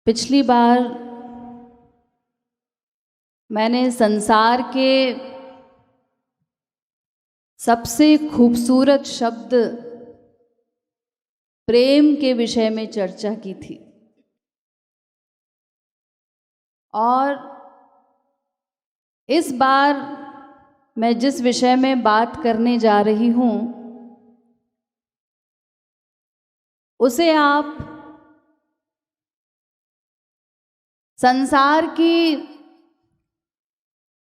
पिछली बार मैंने संसार के सबसे खूबसूरत शब्द प्रेम के विषय में चर्चा की थी और इस बार मैं जिस विषय में बात करने जा रही हूँ उसे आप संसार की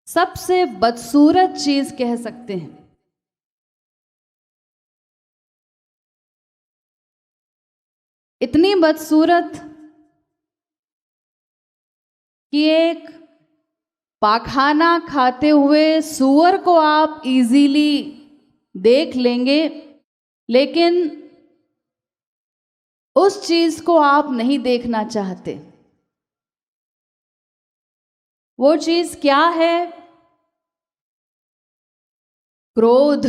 सबसे बदसूरत चीज कह सकते हैं। इतनी बदसूरत कि एक पाखाना खाते हुए सूअर को आप इजीली देख लेंगे, लेकिन उस चीज को आप नहीं देखना चाहते। वो चीज क्या है? क्रोध,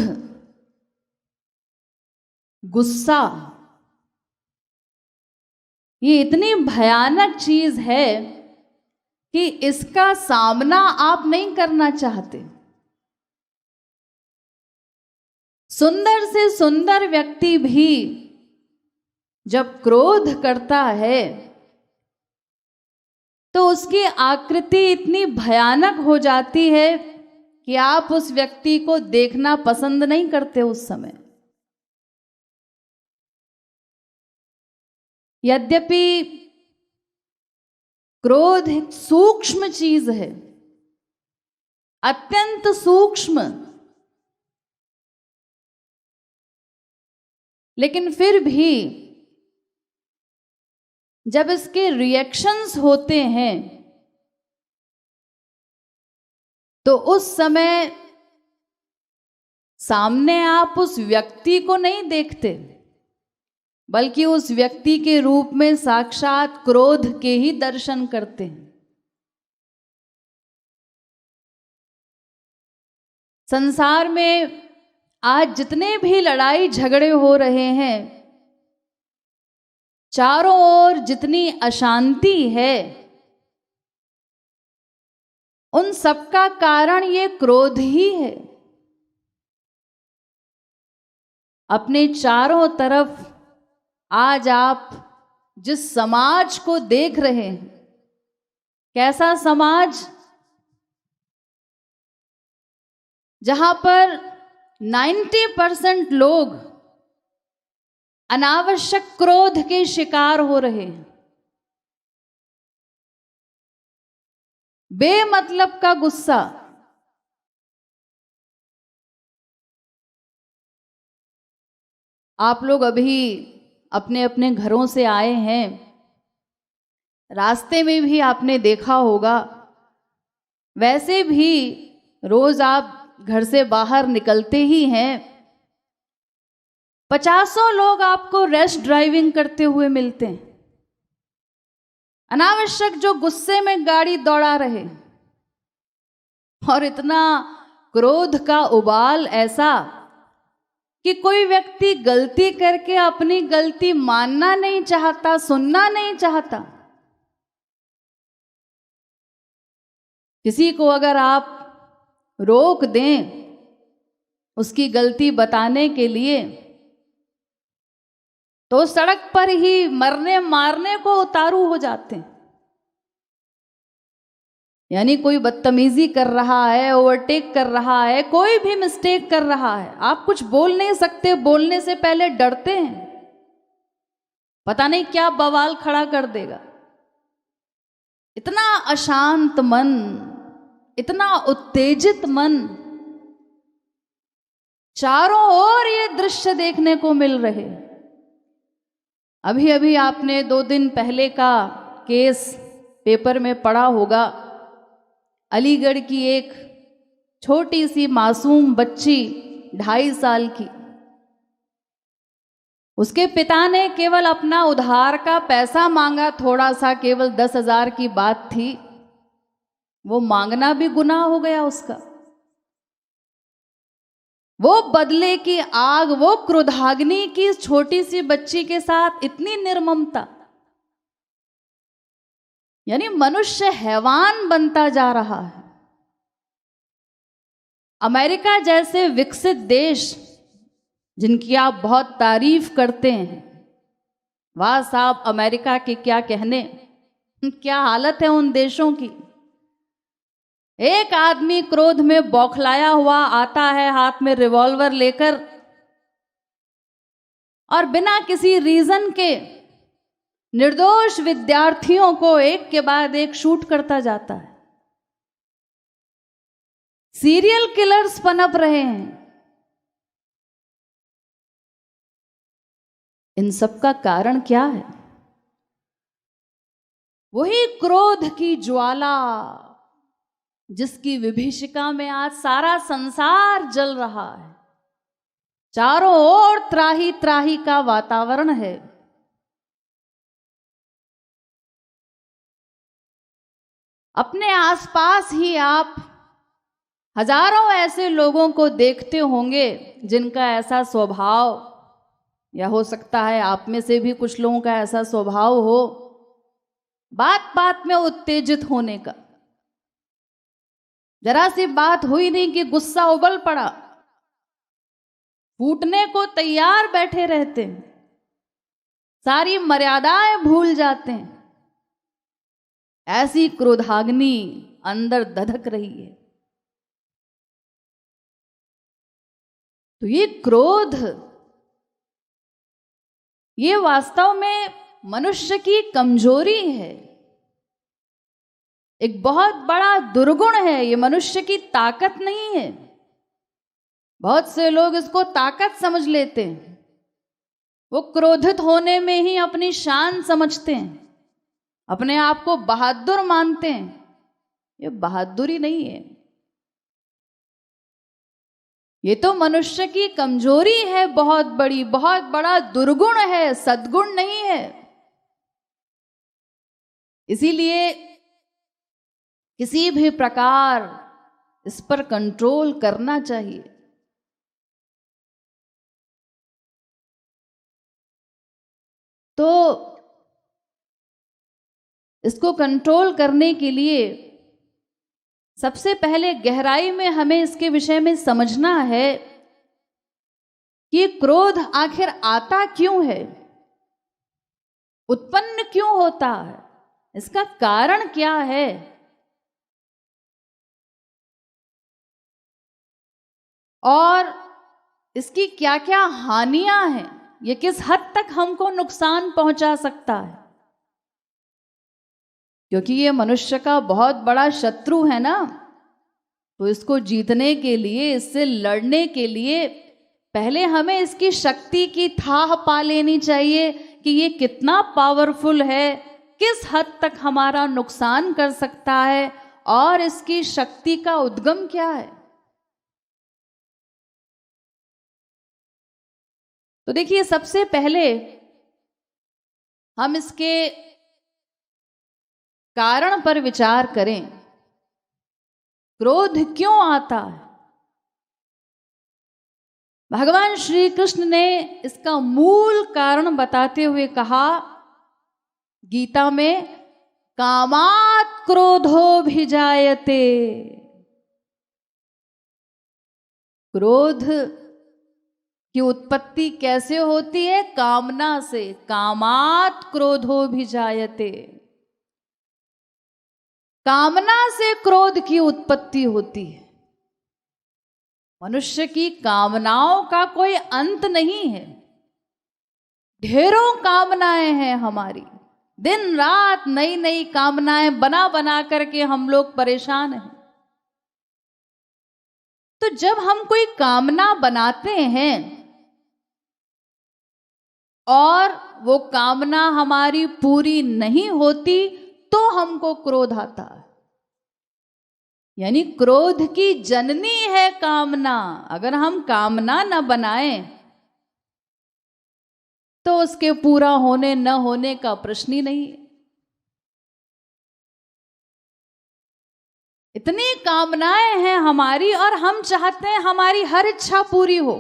गुस्सा। ये इतनी भयानक चीज है कि इसका सामना आप नहीं करना चाहते। सुंदर से सुंदर व्यक्ति भी जब क्रोध करता है तो उसकी आकृति इतनी भयानक हो जाती है कि आप उस व्यक्ति को देखना पसंद नहीं करते उस समय। यद्यपि क्रोध एक सूक्ष्म चीज है, अत्यंत सूक्ष्म, लेकिन फिर भी जब इसके रिएक्शंस होते हैं तो उस समय सामने आप उस व्यक्ति को नहीं देखते, बल्कि उस व्यक्ति के रूप में साक्षात क्रोध के ही दर्शन करते हैं। संसार में आज जितने भी लड़ाई झगड़े हो रहे हैं, चारों ओर जितनी अशांति है, उन सबका कारण ये क्रोध ही है। अपने चारों तरफ आज आप जिस समाज को देख रहे हैं, कैसा समाज? जहां पर 90% लोग अनावश्यक क्रोध के शिकार हो रहे हैं। बेमतलब का गुस्सा। आप लोग अभी अपने अपने घरों से आए हैं, रास्ते में भी आपने देखा होगा, वैसे भी रोज आप घर से बाहर निकलते ही हैं, 50 लोग आपको रैश ड्राइविंग करते हुए मिलते हैं, अनावश्यक जो गुस्से में गाड़ी दौड़ा रहे, और इतना क्रोध का उबाल ऐसा कि कोई व्यक्ति गलती करके अपनी गलती मानना नहीं चाहता, सुनना नहीं चाहता। किसी को अगर आप रोक दें उसकी गलती बताने के लिए तो सड़क पर ही मरने मारने को उतारू हो जाते हैं। यानी कोई बदतमीजी कर रहा है, ओवरटेक कर रहा है, कोई भी मिस्टेक कर रहा है, आप कुछ बोल नहीं सकते, बोलने से पहले डरते हैं, पता नहीं क्या बवाल खड़ा कर देगा। इतना अशांत मन, इतना उत्तेजित मन, चारों ओर ये दृश्य देखने को मिल रहे। अभी अभी आपने 2 दिन पहले का केस पेपर में पढ़ा होगा। अलीगढ़ की एक छोटी सी मासूम बच्ची 2.5 साल की, उसके पिता ने केवल अपना उधार का पैसा मांगा, थोड़ा सा, केवल 10,000 की बात थी, वो मांगना भी गुनाह हो गया उसका। वो बदले की आग, वो क्रोधाग्नि की छोटी सी बच्ची के साथ इतनी निर्ममता। यानी मनुष्य हैवान बनता जा रहा है। अमेरिका जैसे विकसित देश जिनकी आप बहुत तारीफ करते हैं, वाह साहब अमेरिका के क्या कहने, क्या हालत है उन देशों की। एक आदमी क्रोध में बौखलाया हुआ आता है हाथ में रिवॉल्वर लेकर और बिना किसी रीजन के निर्दोष विद्यार्थियों को एक के बाद एक शूट करता जाता है। सीरियल किलर्स पनप रहे हैं। इन सब का कारण क्या है? वही क्रोध की ज्वाला जिसकी विभीषिका में आज सारा संसार जल रहा है। चारों ओर त्राही त्राही का वातावरण है। अपने आसपास ही आप हजारों ऐसे लोगों को देखते होंगे जिनका ऐसा स्वभाव, या हो सकता है आप में से भी कुछ लोगों का ऐसा स्वभाव हो, बात बात में उत्तेजित होने का। जरा सी बात हुई नहीं कि गुस्सा उबल पड़ा, फूटने को तैयार बैठे रहते हैं, सारी मर्यादाएं भूल जाते हैं। ऐसी क्रोधाग्नि अंदर धधक रही है। तो ये क्रोध, ये वास्तव में मनुष्य की कमजोरी है, एक बहुत बड़ा दुर्गुण है। ये मनुष्य की ताकत नहीं है। बहुत से लोग इसको ताकत समझ लेते हैं। वो क्रोधित होने में ही अपनी शान समझते हैं, अपने आप को बहादुर मानते हैं। ये बहादुरी नहीं है, ये तो मनुष्य की कमजोरी है, बहुत बड़ी, बहुत बड़ा दुर्गुण है, सद्गुण नहीं है। इसीलिए किसी भी प्रकार इस पर कंट्रोल करना चाहिए। तो इसको कंट्रोल करने के लिए सबसे पहले गहराई में हमें इसके विषय में समझना है कि क्रोध आखिर आता क्यों है, उत्पन्न क्यों होता है, इसका कारण क्या है। और इसकी क्या क्या हानियां हैं, ये किस हद तक हमको नुकसान पहुंचा सकता है। क्योंकि ये मनुष्य का बहुत बड़ा शत्रु है ना, तो इसको जीतने के लिए, इससे लड़ने के लिए पहले हमें इसकी शक्ति की थाह पा लेनी चाहिए कि ये कितना पावरफुल है, किस हद तक हमारा नुकसान कर सकता है और इसकी शक्ति का उद्गम क्या है। तो देखिए, सबसे पहले हम इसके कारण पर विचार करें। क्रोध क्यों आता है? भगवान श्री कृष्ण ने इसका मूल कारण बताते हुए कहा गीता में, कामात् क्रोधोऽभिजायते। क्रोध की उत्पत्ति कैसे होती है? कामना से। कामात् क्रोधोऽभिजायते, कामना से क्रोध की उत्पत्ति होती है। मनुष्य की कामनाओं का कोई अंत नहीं है। ढेरों कामनाएं हैं हमारी, दिन रात नई नई कामनाएं बना बना करके हम लोग परेशान हैं। तो जब हम कोई कामना बनाते हैं और वो कामना हमारी पूरी नहीं होती तो हमको क्रोध आता है। यानी क्रोध की जननी है कामना। अगर हम कामना न बनाएं तो उसके पूरा होने न होने का प्रश्न ही नहीं। इतनी कामनाएं हैं हमारी और हम चाहते हैं हमारी हर इच्छा पूरी हो।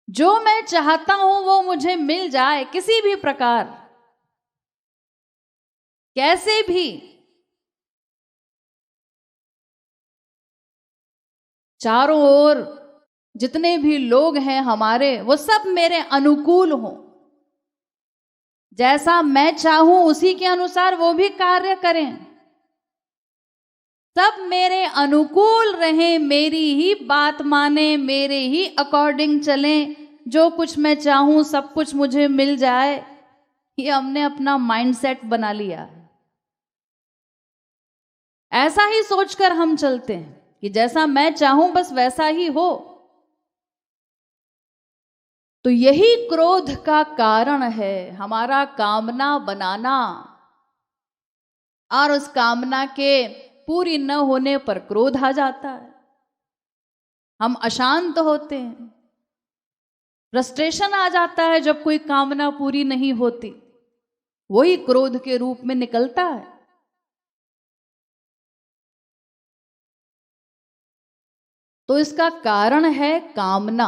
जो मैं चाहता हूं वो मुझे मिल जाए किसी भी प्रकार। कैसे भी चारों ओर जितने भी लोग हैं हमारे, वो सब मेरे अनुकूल हों, जैसा मैं चाहूं उसी के अनुसार वो भी कार्य करें, सब मेरे अनुकूल रहें, मेरी ही बात माने, मेरे ही अकॉर्डिंग चलें, जो कुछ मैं चाहूं सब कुछ मुझे मिल जाए। ये हमने अपना माइंडसेट बना लिया। ऐसा ही सोचकर हम चलते हैं कि जैसा मैं चाहूं बस वैसा ही हो। तो यही क्रोध का कारण है, हमारा कामना बनाना, और उस कामना के पूरी न होने पर क्रोध आ जाता है, हम अशांत होते हैं, फ्रस्ट्रेशन आ जाता है जब कोई कामना पूरी नहीं होती, वही क्रोध के रूप में निकलता है। तो इसका कारण है कामना।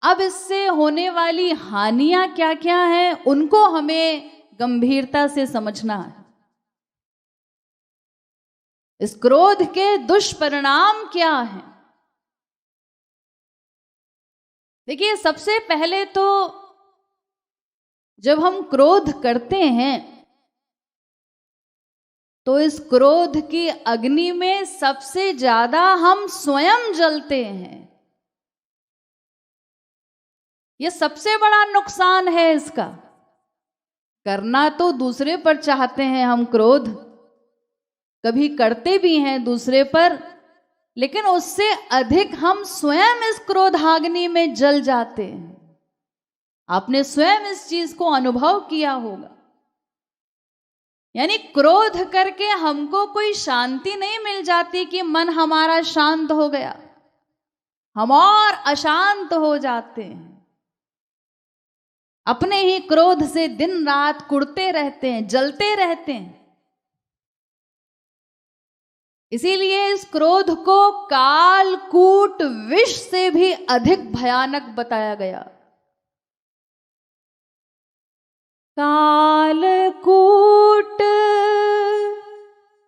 अब इससे होने वाली हानियां क्या क्या हैं, उनको हमें गंभीरता से समझना है। इस क्रोध के दुष्परिणाम क्या हैं? देखिए, सबसे पहले तो जब हम क्रोध करते हैं तो इस क्रोध की अग्नि में सबसे ज्यादा हम स्वयं जलते हैं। यह सबसे बड़ा नुकसान है इसका। करना तो दूसरे पर चाहते हैं हम क्रोध, कभी करते भी हैं दूसरे पर, लेकिन उससे अधिक हम स्वयं इस क्रोधाग्नि में जल जाते हैं। आपने स्वयं इस चीज को अनुभव किया होगा। यानी क्रोध करके हमको कोई शांति नहीं मिल जाती कि मन हमारा शांत हो गया, हम और अशांत हो जाते हैं, अपने ही क्रोध से दिन रात कुढ़ते रहते हैं, जलते रहते हैं। इसीलिए इस क्रोध को कालकूट विष से भी अधिक भयानक बताया गया। कालकूट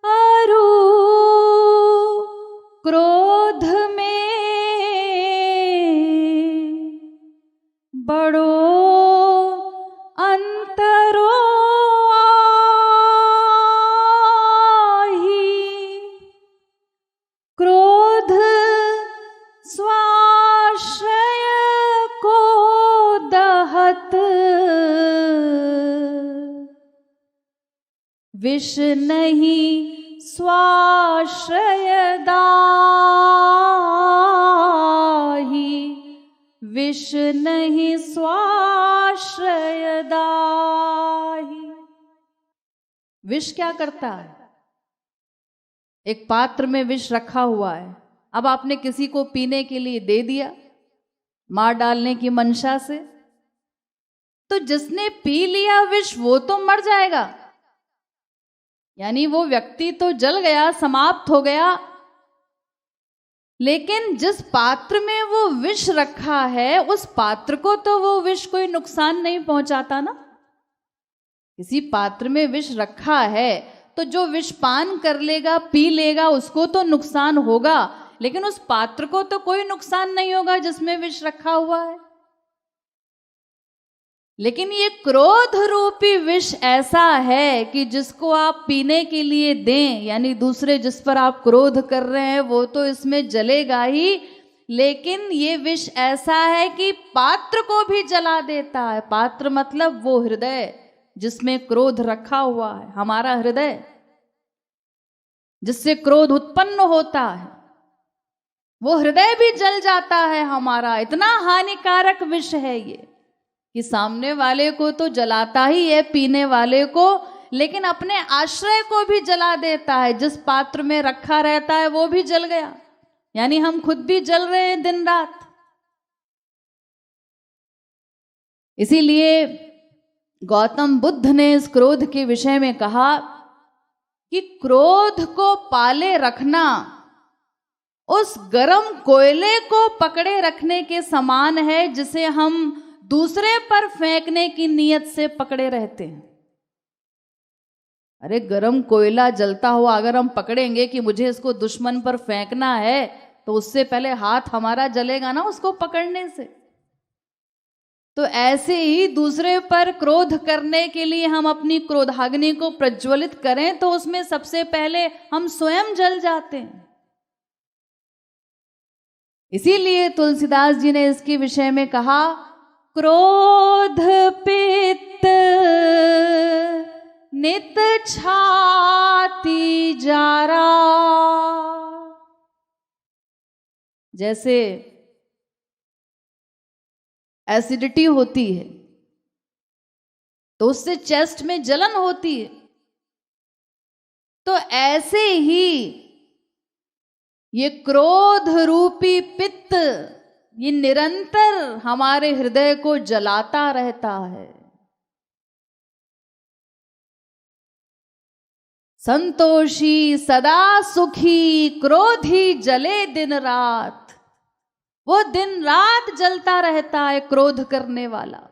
अरु क्रोध में बड़ो अंतरो क्रोध स्वाश्रय को दहत विष नहीं स्वाश्रय दाही, विष नहीं स्वाश्रय दाही। विष क्या करता है? एक पात्र में विष रखा हुआ है, अब आपने किसी को पीने के लिए दे दिया मार डालने की मंशा से, तो जिसने पी लिया विष वो तो मर जाएगा, यानी वो व्यक्ति तो जल गया, समाप्त हो गया, लेकिन जिस पात्र में वो विष रखा है उस पात्र को तो वो विष कोई नुकसान नहीं पहुंचाता ना। किसी पात्र में विष रखा है तो जो विष पान कर लेगा, पी लेगा, उसको तो नुकसान होगा, लेकिन उस पात्र को तो कोई नुकसान नहीं होगा जिसमें विष रखा हुआ है। लेकिन ये क्रोध रूपी विष ऐसा है कि जिसको आप पीने के लिए दें, यानी दूसरे जिस पर आप क्रोध कर रहे हैं वो तो इसमें जलेगा ही, लेकिन ये विष ऐसा है कि पात्र को भी जला देता है। पात्र मतलब वो हृदय जिसमें क्रोध रखा हुआ है, हमारा हृदय जिससे क्रोध उत्पन्न होता है, वो हृदय भी जल जाता है हमारा। इतना हानिकारक विष है ये कि सामने वाले को तो जलाता ही है, पीने वाले को, लेकिन अपने आश्रय को भी जला देता है। जिस पात्र में रखा रहता है वो भी जल गया, यानी हम खुद भी जल रहे हैं दिन रात। इसीलिए गौतम बुद्ध ने इस क्रोध के विषय में कहा कि क्रोध को पाले रखना उस गरम कोयले को पकड़े रखने के समान है जिसे हम दूसरे पर फेंकने की नीयत से पकड़े रहते हैं। अरे गरम कोयला जलता हुआ अगर हम पकड़ेंगे कि मुझे इसको दुश्मन पर फेंकना है, तो उससे पहले हाथ हमारा जलेगा ना उसको पकड़ने से। तो ऐसे ही दूसरे पर क्रोध करने के लिए हम अपनी क्रोधाग्नि को प्रज्वलित करें तो उसमें सबसे पहले हम स्वयं जल जाते हैं। इसीलिए तुलसीदास जी ने इसके विषय में कहा, क्रोध पित्त नित छाती जारा। जैसे एसिडिटी होती है तो उससे चेस्ट में जलन होती है, तो ऐसे ही ये क्रोध रूपी पित्त ये निरंतर हमारे हृदय को जलाता रहता है। संतोषी सदा सुखी क्रोधी जले दिन रात। वो दिन रात जलता रहता है क्रोध करने वाला।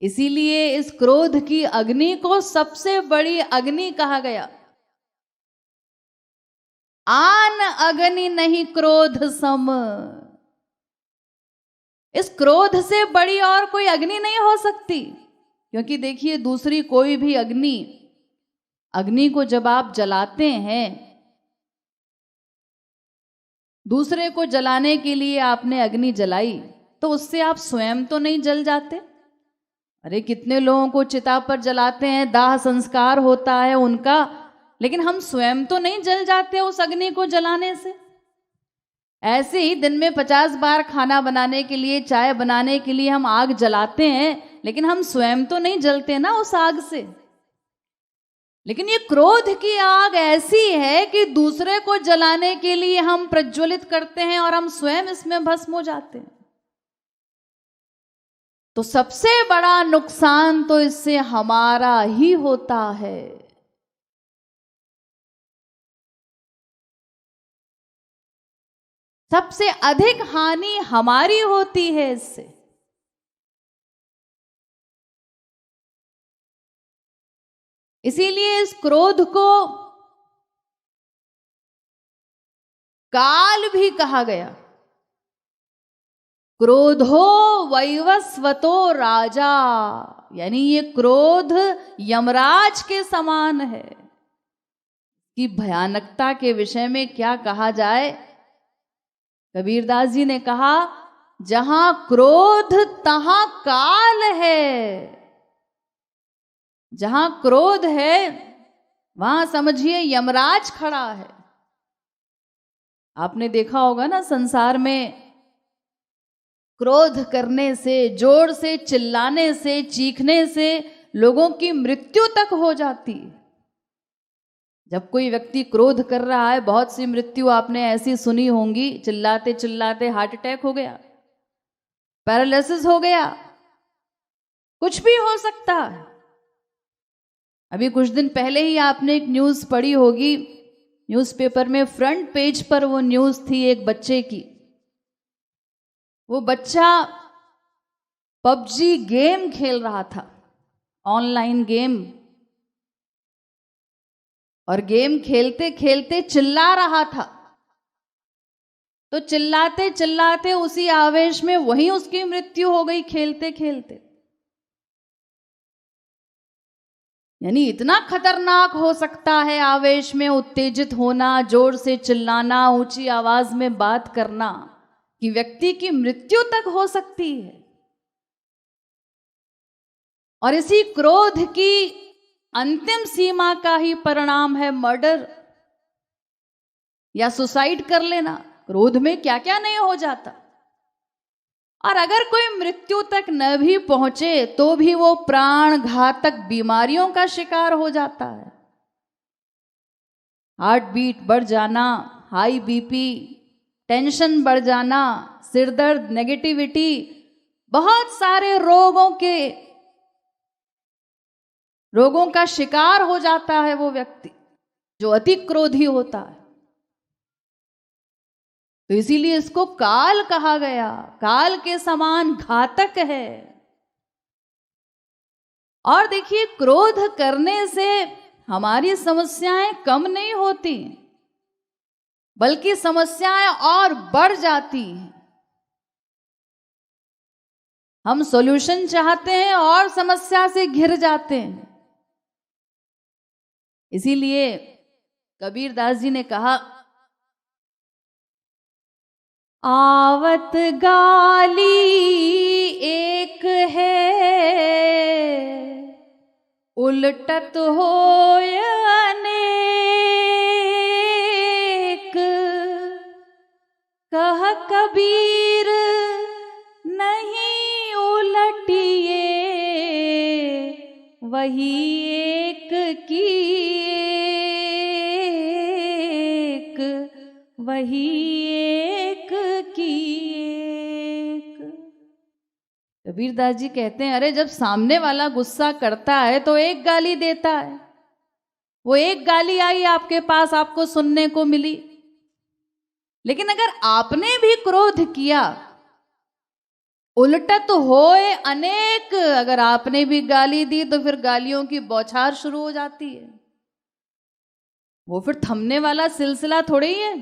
इसीलिए इस क्रोध की अग्नि को सबसे बड़ी अग्नि कहा गया। आन अग्नि नहीं क्रोध सम। इस क्रोध से बड़ी और कोई अग्नि नहीं हो सकती, क्योंकि देखिए दूसरी कोई भी अग्नि को जब आप जलाते हैं, दूसरे को जलाने के लिए आपने अग्नि जलाई, तो उससे आप स्वयं तो नहीं जल जाते। अरे कितने लोगों को चिता पर जलाते हैं, दाह संस्कार होता है उनका, लेकिन हम स्वयं तो नहीं जल जाते उस अग्नि को जलाने से। ऐसे ही दिन में 50 बार खाना बनाने के लिए, चाय बनाने के लिए हम आग जलाते हैं, लेकिन हम स्वयं तो नहीं जलते ना उस आग से। लेकिन ये क्रोध की आग ऐसी है कि दूसरे को जलाने के लिए हम प्रज्वलित करते हैं और हम स्वयं इसमें भस्म हो जाते हैं। तो सबसे बड़ा नुकसान तो इससे हमारा ही होता है। सबसे अधिक हानि हमारी होती है इससे। इसीलिए इस क्रोध को काल भी कहा गया। क्रोधो वैवस्वतो राजा, यानी ये क्रोध यमराज के समान है। कि भयानकता के विषय में क्या कहा जाए। कबीरदास जी ने कहा, जहां क्रोध तहां काल है। जहां क्रोध है वहां समझिए यमराज खड़ा है। आपने देखा होगा ना, संसार में क्रोध करने से, जोर से चिल्लाने से, चीखने से लोगों की मृत्यु तक हो जाती है। जब कोई व्यक्ति क्रोध कर रहा है, बहुत सी मृत्यु आपने ऐसी सुनी होंगी, चिल्लाते चिल्लाते हार्ट अटैक हो गया, पैरालिसिस हो गया, कुछ भी हो सकता है। अभी कुछ दिन पहले ही आपने एक न्यूज़ पढ़ी होगी, न्यूज़पेपर में फ्रंट पेज पर वो न्यूज़ थी एक बच्चे की। वो बच्चा पबजी गेम खेल रहा था, ऑनलाइन गेम, और गेम खेलते खेलते चिल्ला रहा था। तो चिल्लाते चिल्लाते उसी आवेश में वहीं उसकी मृत्यु हो गई खेलते खेलते। यानी इतना खतरनाक हो सकता है आवेश में उत्तेजित होना, जोर से चिल्लाना, ऊंची आवाज में बात करना, कि व्यक्ति की मृत्यु तक हो सकती है। और इसी क्रोध की अंतिम सीमा का ही परिणाम है मर्डर या सुसाइड कर लेना। क्रोध में क्या क्या नहीं हो जाता। और अगर कोई मृत्यु तक न भी पहुंचे तो भी वो प्राण घातक बीमारियों का शिकार हो जाता है। हार्ट बीट बढ़ जाना, हाई बीपी, टेंशन बढ़ जाना, सिरदर्द, नेगेटिविटी, बहुत सारे रोगों का शिकार हो जाता है वो व्यक्ति जो अति क्रोधी होता है। तो इसीलिए इसको काल कहा गया, काल के समान घातक है। और देखिए, क्रोध करने से हमारी समस्याएं कम नहीं होती, बल्कि समस्याएं और बढ़ जाती हैं। हम सॉल्यूशन चाहते हैं और समस्या से घिर जाते हैं। इसीलिए कबीरदास जी ने कहा, आवत गाली एक है, उलटत होय अनेक। कह कबीर नहीं उलटिए, वही एक की एक, वही एक की एक। कबीरदास जी कहते हैं, अरे जब सामने वाला गुस्सा करता है तो एक गाली देता है, वो एक गाली आई आपके पास, आपको सुनने को मिली। लेकिन अगर आपने भी क्रोध किया, उलटत होए अनेक, अगर आपने भी गाली दी तो फिर गालियों की बौछार शुरू हो जाती है। वो फिर थमने वाला सिलसिला थोड़ी ही है।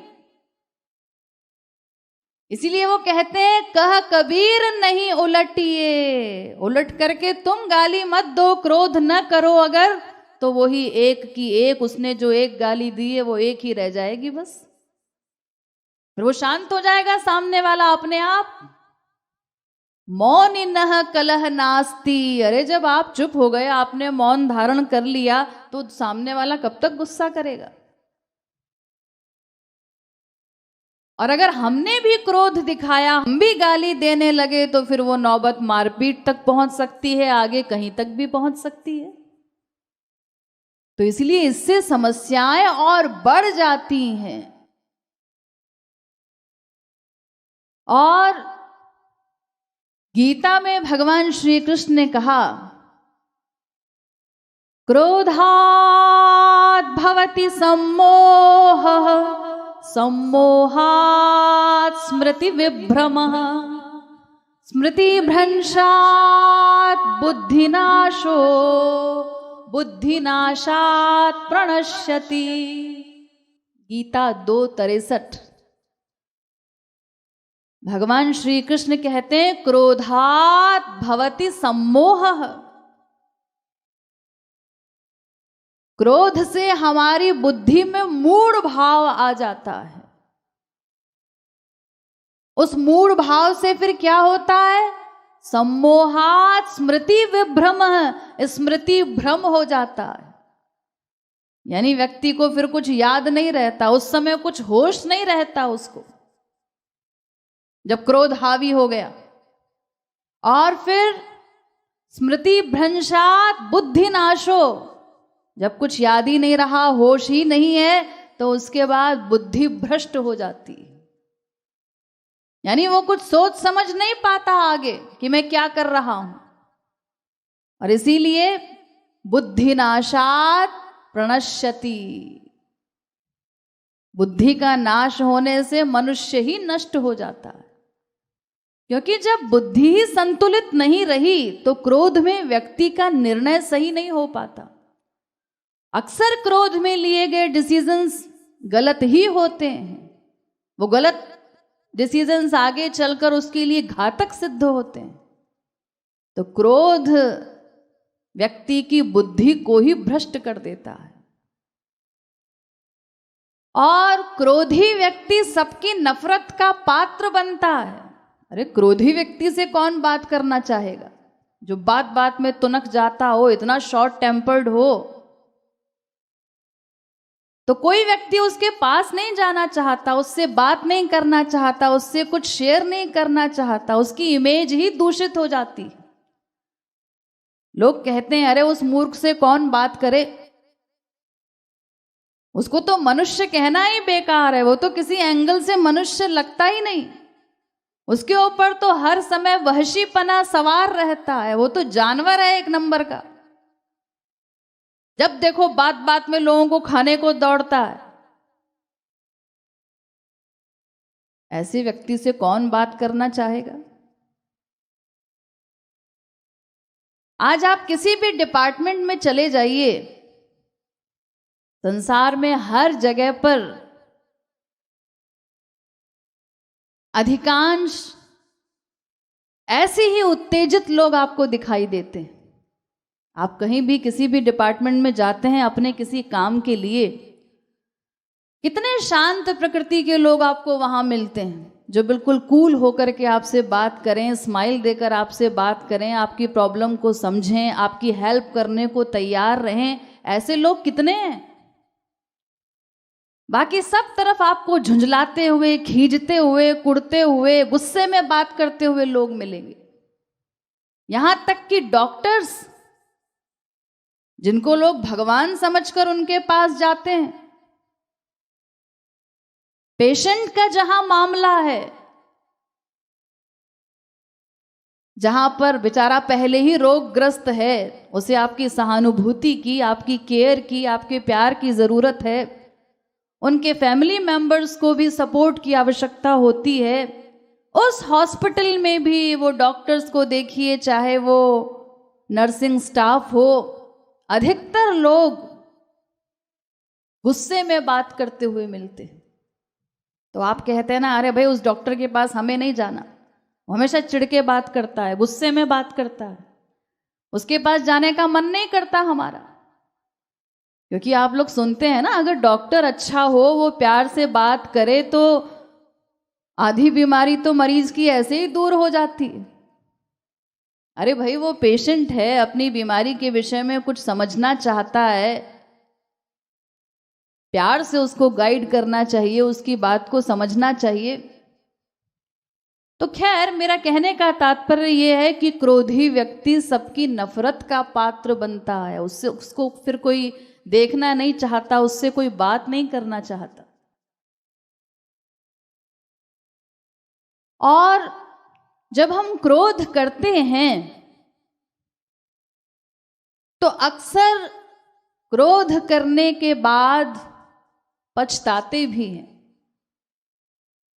इसीलिए वो कहते हैं, कह कबीर नहीं उलटिए, उलट करके तुम गाली मत दो, क्रोध न करो अगर, तो वही एक की एक, उसने जो एक गाली दी है वो एक ही रह जाएगी बस। फिर वो शांत हो जाएगा सामने वाला अपने आप। मौन नह कलह नास्ती, अरे जब आप चुप हो गए, आपने मौन धारण कर लिया, तो सामने वाला कब तक गुस्सा करेगा। और अगर हमने भी क्रोध दिखाया, हम भी गाली देने लगे, तो फिर वो नौबत मारपीट तक पहुंच सकती है, आगे कहीं तक भी पहुंच सकती है। तो इसलिए इससे समस्याएं और बढ़ जाती हैं। और गीता में भगवान श्री कृष्ण ने कहा, क्रोधात् भवति सम्मोहः, सम्मोहात् स्मृति विभ्रमः, स्मृतिभ्रंशात् बुद्धिनाशो, बुद्धिनाशात् प्रणश्यति। गीता 2:63। भगवान श्री कृष्ण कहते हैं, क्रोधात् भवति सम्मोहः, क्रोध से हमारी बुद्धि में मूढ़ भाव आ जाता है। उस मूढ़ भाव से फिर क्या होता है, सम्मोहात् स्मृति विभ्रमः, स्मृति भ्रम हो जाता है। यानी व्यक्ति को फिर कुछ याद नहीं रहता, उस समय कुछ होश नहीं रहता उसको, जब क्रोध हावी हो गया। और फिर स्मृति भ्रंशात् बुद्धि नाशो, जब कुछ याद ही नहीं रहा, होश ही नहीं है, तो उसके बाद बुद्धि भ्रष्ट हो जाती है। यानी वो कुछ सोच समझ नहीं पाता आगे कि मैं क्या कर रहा हूं। और इसीलिए बुद्धिनाशात् प्रणश्यति, बुद्धि का नाश होने से मनुष्य ही नष्ट हो जाता है। क्योंकि जब बुद्धि ही संतुलित नहीं रही, तो क्रोध में व्यक्ति का निर्णय सही नहीं हो पाता। अक्सर क्रोध में लिए गए डिसीजंस गलत ही होते हैं। वो गलत डिसीजंस आगे चलकर उसके लिए घातक सिद्ध होते हैं। तो क्रोध व्यक्ति की बुद्धि को ही भ्रष्ट कर देता है। और क्रोधी व्यक्ति सबकी नफरत का पात्र बनता है। अरे क्रोधी व्यक्ति से कौन बात करना चाहेगा, जो बात बात में तुनक जाता हो, इतना शॉर्ट टेम्पर्ड हो, तो कोई व्यक्ति उसके पास नहीं जाना चाहता, उससे बात नहीं करना चाहता, उससे कुछ शेयर नहीं करना चाहता, उसकी इमेज ही दूषित हो जाती। लोग कहते हैं, अरे उस मूर्ख से कौन बात करे, उसको तो मनुष्य कहना ही बेकार है, वो तो किसी एंगल से मनुष्य लगता ही नहीं, उसके ऊपर तो हर समय वहशीपना सवार रहता है, वो तो जानवर है एक नंबर का। जब देखो बात बात में लोगों को खाने को दौड़ता है। ऐसे व्यक्ति से कौन बात करना चाहेगा। आज आप किसी भी डिपार्टमेंट में चले जाइए, संसार में हर जगह पर अधिकांश ऐसे ही उत्तेजित लोग आपको दिखाई देते हैं। आप कहीं भी किसी भी डिपार्टमेंट में जाते हैं अपने किसी काम के लिए, कितने शांत प्रकृति के लोग आपको वहां मिलते हैं, जो बिल्कुल कूल होकर के आपसे बात करें, स्माइल देकर आपसे बात करें, आपकी प्रॉब्लम को समझें, आपकी हेल्प करने को तैयार रहें। ऐसे लोग कितने हैं। बाकी सब तरफ आपको झुंझलाते हुए, खींचते हुए, कुड़ते हुए, गुस्से में बात करते हुए लोग मिलेंगे। यहां तक कि डॉक्टर्स, जिनको लोग भगवान समझकर उनके पास जाते हैं, पेशेंट का जहां मामला है, जहां पर बेचारा पहले ही रोगग्रस्त है, उसे आपकी सहानुभूति की, आपकी केयर की, आपके प्यार की जरूरत है, उनके फैमिली मेंबर्स को भी सपोर्ट की आवश्यकता होती है। उस हॉस्पिटल में भी वो डॉक्टर्स को देखिए, चाहे वो नर्सिंग स्टाफ हो, अधिकतर लोग गुस्से में बात करते हुए मिलते हैं। तो आप कहते हैं ना, अरे भाई उस डॉक्टर के पास हमें नहीं जाना, वो हमेशा चिढ़ के बात करता है, गुस्से में बात करता है, उसके पास जाने का मन नहीं करता हमारा। क्योंकि आप लोग सुनते हैं ना, अगर डॉक्टर अच्छा हो, वो प्यार से बात करे, तो आधी बीमारी तो मरीज की ऐसे ही दूर हो जाती है। अरे भाई वो पेशेंट है, अपनी बीमारी के विषय में कुछ समझना चाहता है, प्यार से उसको गाइड करना चाहिए, उसकी बात को समझना चाहिए। तो खैर, मेरा कहने का तात्पर्य यह है कि क्रोधी व्यक्ति सबकी नफरत का पात्र बनता है। उससे उसको फिर कोई देखना नहीं चाहता, उससे कोई बात नहीं करना चाहता। और जब हम क्रोध करते हैं तो अक्सर क्रोध करने के बाद पछताते भी हैं।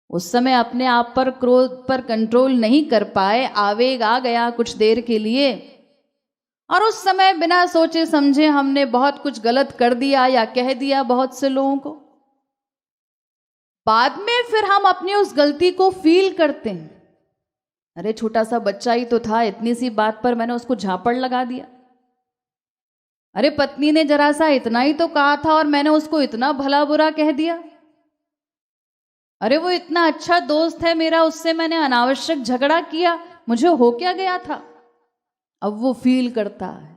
उस समय अपने आप पर, क्रोध पर कंट्रोल नहीं कर पाए, आवेग आ गया कुछ देर के लिए, और उस समय बिना सोचे समझे हमने बहुत कुछ गलत कर दिया या कह दिया बहुत से लोगों को। बाद में फिर हम अपनी उस गलती को फील करते हैं, अरे छोटा सा बच्चा ही तो था, इतनी सी बात पर मैंने उसको झापड़ लगा दिया। अरे पत्नी ने जरा सा इतना ही तो कहा था और मैंने उसको इतना भला बुरा कह दिया। अरे वो इतना अच्छा दोस्त है मेरा, उससे मैंने अनावश्यक झगड़ा किया, मुझे हो क्या गया था। अब वो फील करता है,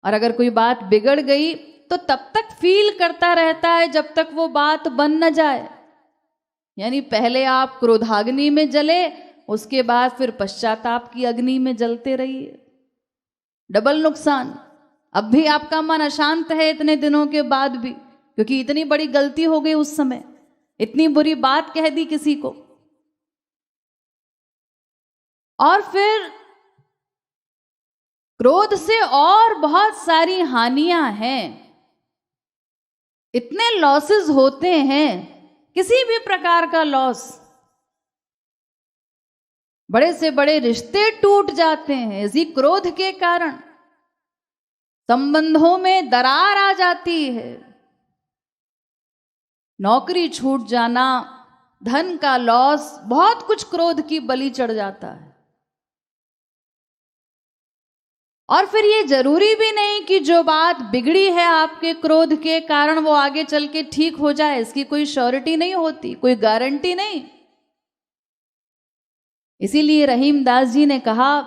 और अगर कोई बात बिगड़ गई तो तब तक फील करता रहता है जब तक वो बात बन न जाए। यानी पहले आप क्रोधाग्नि में जले, उसके बाद फिर पश्चाताप की अग्नि में जलते रहिए। डबल नुकसान। अब भी आपका मन अशांत है इतने दिनों के बाद भी, क्योंकि इतनी बड़ी गलती हो गई उस समय, इतनी बुरी बात कह दी किसी को। और फिर क्रोध से और बहुत सारी हानियां हैं, इतने लॉसेस होते हैं, किसी भी प्रकार का लॉस, बड़े से बड़े रिश्ते टूट जाते हैं इसी क्रोध के कारण, संबंधों में दरार आ जाती है, नौकरी छूट जाना, धन का लॉस, बहुत कुछ क्रोध की बलि चढ़ जाता है। और फिर ये जरूरी भी नहीं कि जो बात बिगड़ी है आपके क्रोध के कारण वो आगे चल के ठीक हो जाए, इसकी कोई श्योरिटी नहीं होती, कोई गारंटी नहीं। इसीलिए रहीमदास जी ने कहा,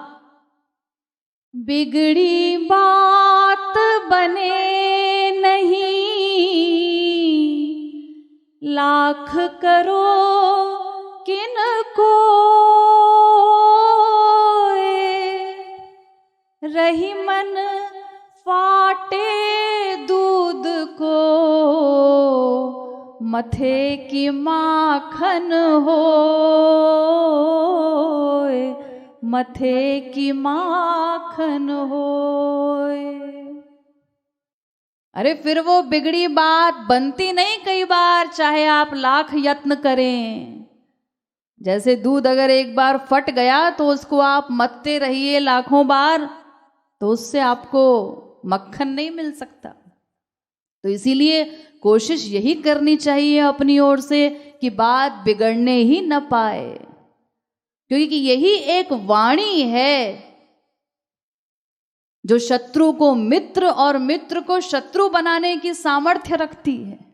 बिगड़ी बात बने नहीं, लाख करो किनको, रही मन फाटे दूध को, मथे की माखन हो, मथे की माखन हो। अरे फिर वो बिगड़ी बात बनती नहीं कई बार, चाहे आप लाख यत्न करें। जैसे दूध अगर एक बार फट गया तो उसको आप मथते रहिए लाखों बार, तो उससे आपको मक्खन नहीं मिल सकता। तो इसीलिए कोशिश यही करनी चाहिए अपनी ओर से कि बात बिगड़ने ही न पाए, क्योंकि यही एक वाणी है जो शत्रु को मित्र और मित्र को शत्रु बनाने की सामर्थ्य रखती है।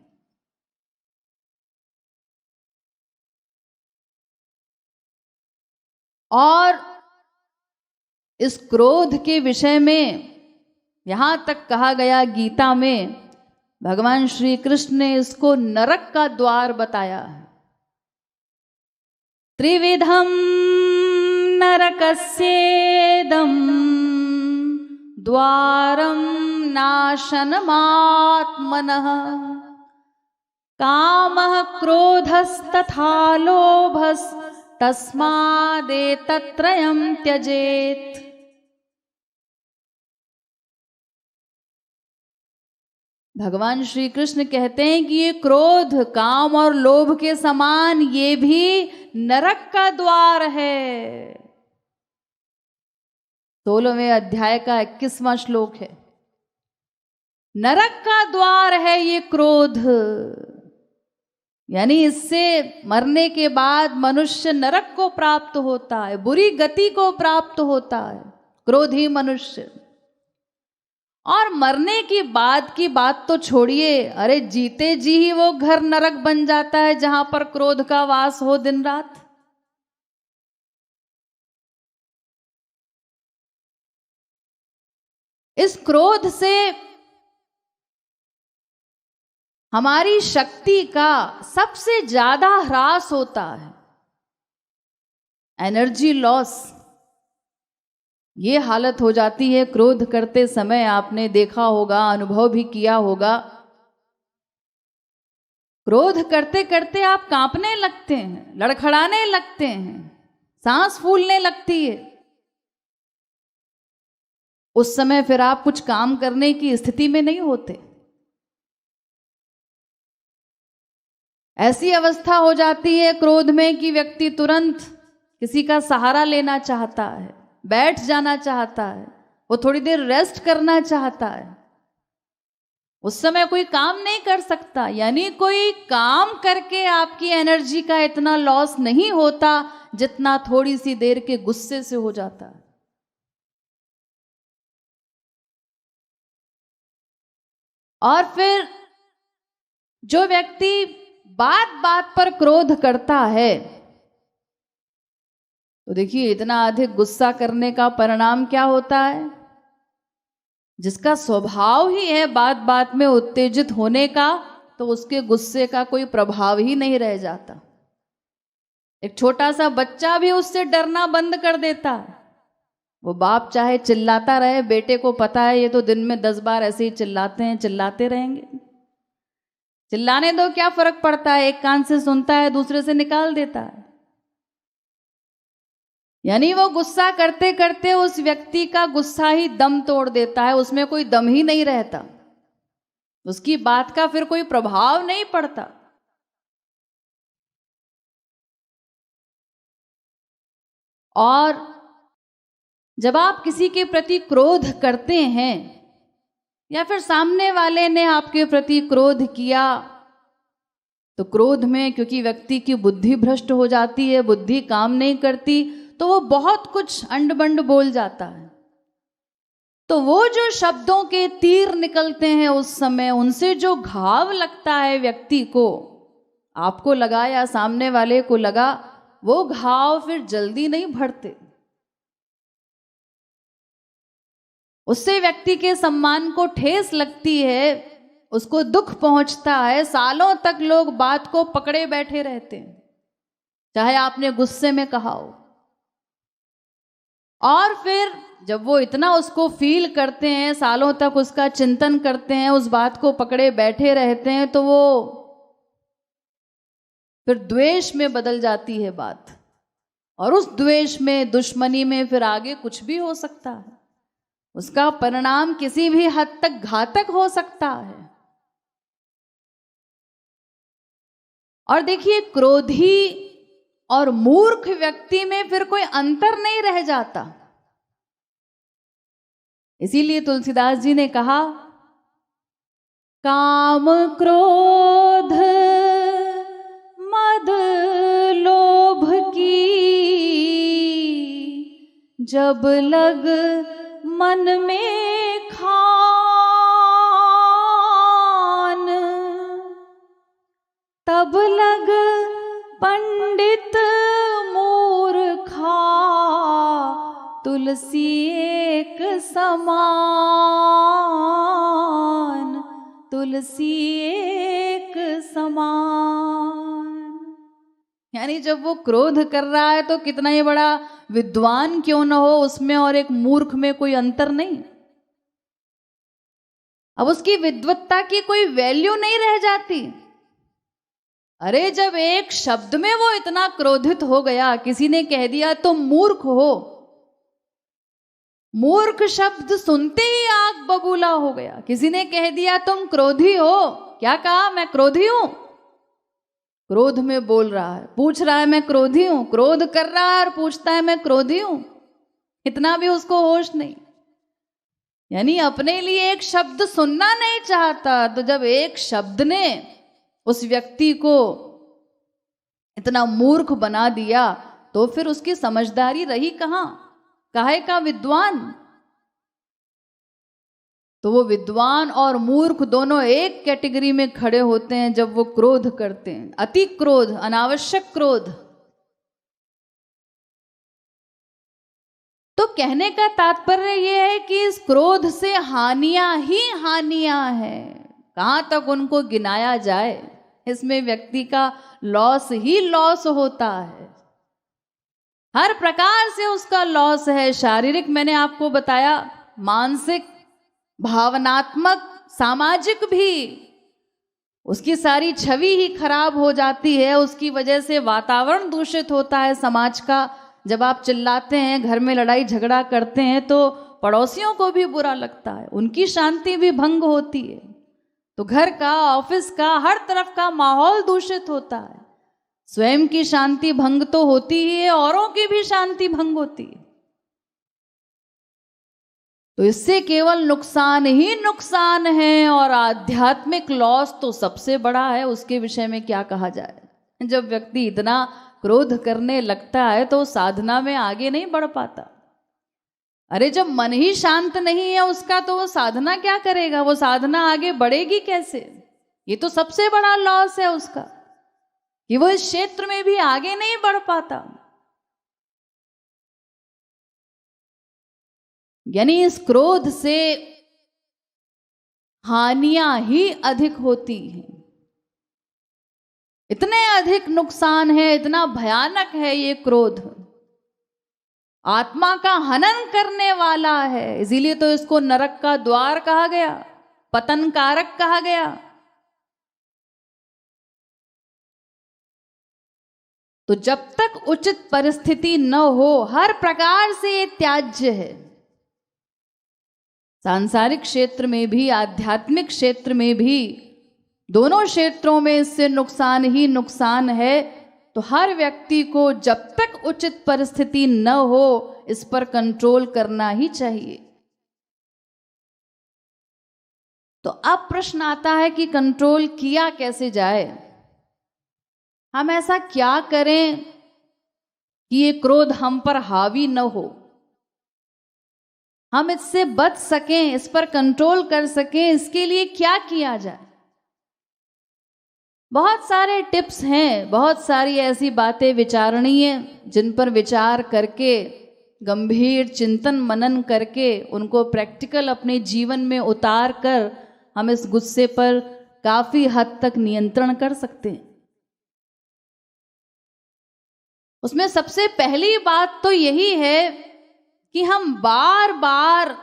और इस क्रोध के विषय में यहां तक कहा गया गीता में, भगवान श्री कृष्ण ने इसको नरक का द्वार बताया है। त्रिविधम नरकस्येदं द्वारं नाशनमात्मनः कामः क्रोधस्तथा लोभस्तस्मादेतत्त्रयं त्यजेत्। भगवान श्री कृष्ण कहते हैं कि ये क्रोध, काम और लोभ के समान ये भी नरक का द्वार है। 16वें अध्याय का 21वां श्लोक है। नरक का द्वार है ये क्रोध, यानी इससे मरने के बाद मनुष्य नरक को प्राप्त होता है, बुरी गति को प्राप्त होता है क्रोधी मनुष्य। और मरने की बाद की बात तो छोड़िए, अरे जीते जी ही वो घर नरक बन जाता है जहां पर क्रोध का वास हो दिन रात। इस क्रोध से हमारी शक्ति का सबसे ज्यादा ह्रास होता है, एनर्जी लॉस। ये हालत हो जाती है क्रोध करते समय, आपने देखा होगा, अनुभव भी किया होगा। क्रोध करते करते आप कांपने लगते हैं, लड़खड़ाने लगते हैं, सांस फूलने लगती है। उस समय फिर आप कुछ काम करने की स्थिति में नहीं होते। ऐसी अवस्था हो जाती है क्रोध में कि व्यक्ति तुरंत किसी का सहारा लेना चाहता है, बैठ जाना चाहता है, वो थोड़ी देर रेस्ट करना चाहता है। उस समय कोई काम नहीं कर सकता, यानी कोई काम करके आपकी एनर्जी का इतना लॉस नहीं होता जितना थोड़ी सी देर के गुस्से से हो जाता है। और फिर जो व्यक्ति बात बात पर क्रोध करता है, तो देखिए इतना अधिक गुस्सा करने का परिणाम क्या होता है। जिसका स्वभाव ही है बात बात में उत्तेजित होने का, तो उसके गुस्से का कोई प्रभाव ही नहीं रह जाता। एक छोटा सा बच्चा भी उससे डरना बंद कर देता है। वो बाप चाहे चिल्लाता रहे, बेटे को पता है ये तो दिन में 10 बार ऐसे ही चिल्लाते हैं, चिल्लाते रहेंगे, चिल्लाने दो, क्या फर्क पड़ता है, एक कान से सुनता है दूसरे से निकाल देता है। यानी वो गुस्सा करते करते उस व्यक्ति का गुस्सा ही दम तोड़ देता है, उसमें कोई दम ही नहीं रहता, उसकी बात का फिर कोई प्रभाव नहीं पड़ता। और जब आप किसी के प्रति क्रोध करते हैं या फिर सामने वाले ने आपके प्रति क्रोध किया, तो क्रोध में क्योंकि व्यक्ति की बुद्धि भ्रष्ट हो जाती है, बुद्धि काम नहीं करती, तो वो बहुत कुछ अंड-बंड बोल जाता है। तो वो जो शब्दों के तीर निकलते हैं उस समय, उनसे जो घाव लगता है व्यक्ति को, आपको लगा या सामने वाले को लगा, वो घाव फिर जल्दी नहीं भरते। उससे व्यक्ति के सम्मान को ठेस लगती है, उसको दुख पहुंचता है, सालों तक लोग बात को पकड़े बैठे रहते हैं, चाहे आपने गुस्से में कहा हो। और फिर जब वो इतना उसको फील करते हैं, सालों तक उसका चिंतन करते हैं, उस बात को पकड़े बैठे रहते हैं, तो वो फिर द्वेष में बदल जाती है बात, और उस द्वेष में, दुश्मनी में फिर आगे कुछ भी हो सकता है। उसका परिणाम किसी भी हद तक घातक हो सकता है। और देखिए, क्रोधी और मूर्ख व्यक्ति में फिर कोई अंतर नहीं रह जाता। इसीलिए तुलसीदास जी ने कहा, काम क्रोध मद लोभ की जब लग मन में खान, तब लग पंडित मूर्खा तुलसी एक समान, तुलसी एक समान। यानी जब वो क्रोध कर रहा है तो कितना ही बड़ा विद्वान क्यों न हो, उसमें और एक मूर्ख में कोई अंतर नहीं। अब उसकी विद्वत्ता की कोई वैल्यू नहीं रह जाती। अरे जब एक शब्द में वो इतना क्रोधित हो गया, किसी ने कह दिया तुम मूर्ख हो, मूर्ख शब्द सुनते ही आग बबूला हो गया। किसी ने कह दिया तुम क्रोधी हो, क्या कहा, मैं क्रोधी हूं। क्रोध में बोल रहा है, पूछ रहा है मैं क्रोधी हूं, क्रोध कर रहा है और पूछता है मैं क्रोधी हूं, इतना भी उसको होश नहीं। यानी अपने लिए एक शब्द सुनना नहीं चाहता, तो जब एक शब्द ने उस व्यक्ति को इतना मूर्ख बना दिया तो फिर उसकी समझदारी रही कहां, काहे का विद्वान। तो वो विद्वान और मूर्ख दोनों एक कैटेगरी में खड़े होते हैं जब वो क्रोध करते हैं, अति क्रोध, अनावश्यक क्रोध। तो कहने का तात्पर्य यह है कि इस क्रोध से हानियां ही हानियां हैं, कहां तक उनको गिनाया जाए, इसमें व्यक्ति का लॉस ही लॉस होता है, हर प्रकार से उसका लॉस है। शारीरिक मैंने आपको बताया, मानसिक, भावनात्मक, सामाजिक भी उसकी सारी छवि ही खराब हो जाती है। उसकी वजह से वातावरण दूषित होता है समाज का। जब आप चिल्लाते हैं, घर में लड़ाई झगड़ा करते हैं, तो पड़ोसियों को भी बुरा लगता है, उनकी शांति भी भंग होती है। तो घर का, ऑफिस का, हर तरफ का माहौल दूषित होता है। स्वयं की शांति भंग तो होती ही है, औरों की भी शांति भंग होती है। तो इससे केवल नुकसान ही नुकसान है, और आध्यात्मिक लॉस तो सबसे बड़ा है, उसके विषय में क्या कहा जाए। जब व्यक्ति इतना क्रोध करने लगता है तो साधना में आगे नहीं बढ़ पाता। अरे जब मन ही शांत नहीं है उसका, तो वो साधना क्या करेगा, वो साधना आगे बढ़ेगी कैसे। ये तो सबसे बड़ा लॉस है उसका, कि वो इस क्षेत्र में भी आगे नहीं बढ़ पाता। यानी इस क्रोध से हानियां ही अधिक होती हैं, इतने अधिक नुकसान है, इतना भयानक है ये क्रोध, आत्मा का हनन करने वाला है। इसीलिए तो इसको नरक का द्वार कहा गया, पतन कारक कहा गया। तो जब तक उचित परिस्थिति न हो, हर प्रकार से ये त्याज्य है। सांसारिक क्षेत्र में भी, आध्यात्मिक क्षेत्र में भी, दोनों क्षेत्रों में इससे नुकसान ही नुकसान है। तो हर व्यक्ति को जब तक उचित परिस्थिति न हो, इस पर कंट्रोल करना ही चाहिए। तो अब प्रश्न आता है कि कंट्रोल किया कैसे जाए, हम ऐसा क्या करें कि ये क्रोध हम पर हावी न हो, हम इससे बच सकें, इस पर कंट्रोल कर सकें। इसके लिए क्या किया जाए। बहुत सारे टिप्स हैं, बहुत सारी ऐसी बातें विचारणीय, जिन पर विचार करके, गंभीर चिंतन मनन करके, उनको प्रैक्टिकल अपने जीवन में उतार कर हम इस गुस्से पर काफी हद तक नियंत्रण कर सकते हैं। उसमें सबसे पहली बात तो यही है कि हम बार बार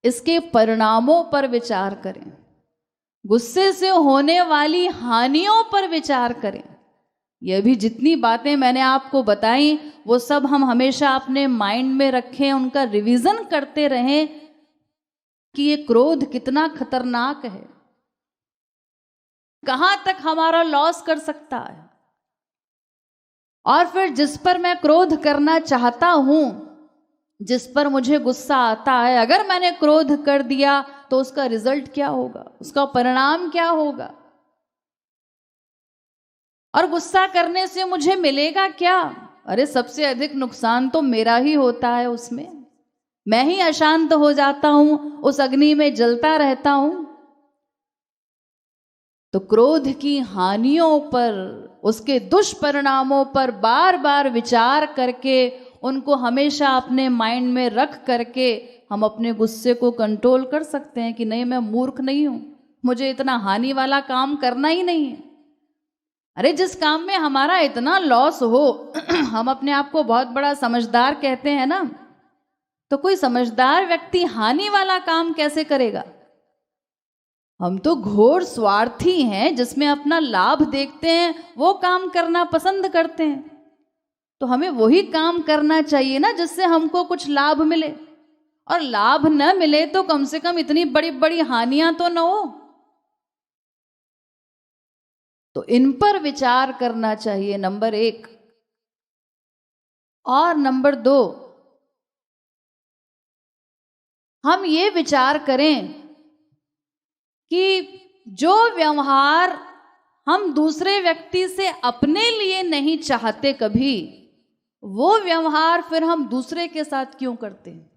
इसके परिणामों पर विचार करें, गुस्से से होने वाली हानियों पर विचार करें। यह भी जितनी बातें मैंने आपको बताई, वो सब हम हमेशा अपने माइंड में रखें, उनका रिवीजन करते रहें कि ये क्रोध कितना खतरनाक है, कहां तक हमारा लॉस कर सकता है। और फिर जिस पर मैं क्रोध करना चाहता हूं, जिस पर मुझे गुस्सा आता है, अगर मैंने क्रोध कर दिया तो उसका रिजल्ट क्या होगा, उसका परिणाम क्या होगा, और गुस्सा करने से मुझे मिलेगा क्या? अरे सबसे अधिक नुकसान तो मेरा ही होता है उसमें, मैं ही अशांत हो जाता हूं, उस अग्नि में जलता रहता हूं। तो क्रोध की हानियों पर, उसके दुष्परिणामों पर बार बार विचार करके, उनको हमेशा अपने माइंड में रख करके हम अपने गुस्से को कंट्रोल कर सकते हैं कि नहीं, मैं मूर्ख नहीं हूं, मुझे इतना हानि वाला काम करना ही नहीं है। अरे जिस काम में हमारा इतना लॉस हो हम अपने आप को बहुत बड़ा समझदार कहते हैं ना, तो कोई समझदार व्यक्ति हानि वाला काम कैसे करेगा? हम तो घोर स्वार्थी हैं, जिसमें अपना लाभ देखते हैं वो काम करना पसंद करते हैं। तो हमें वही काम करना चाहिए ना जिससे हमको कुछ लाभ मिले, और लाभ न मिले तो कम से कम इतनी बड़ी बड़ी हानियां तो न हो। तो इन पर विचार करना चाहिए, नंबर 1। और नंबर 2, हम ये विचार करें कि जो व्यवहार हम दूसरे व्यक्ति से अपने लिए नहीं चाहते कभी, वो व्यवहार फिर हम दूसरे के साथ क्यों करते हैं?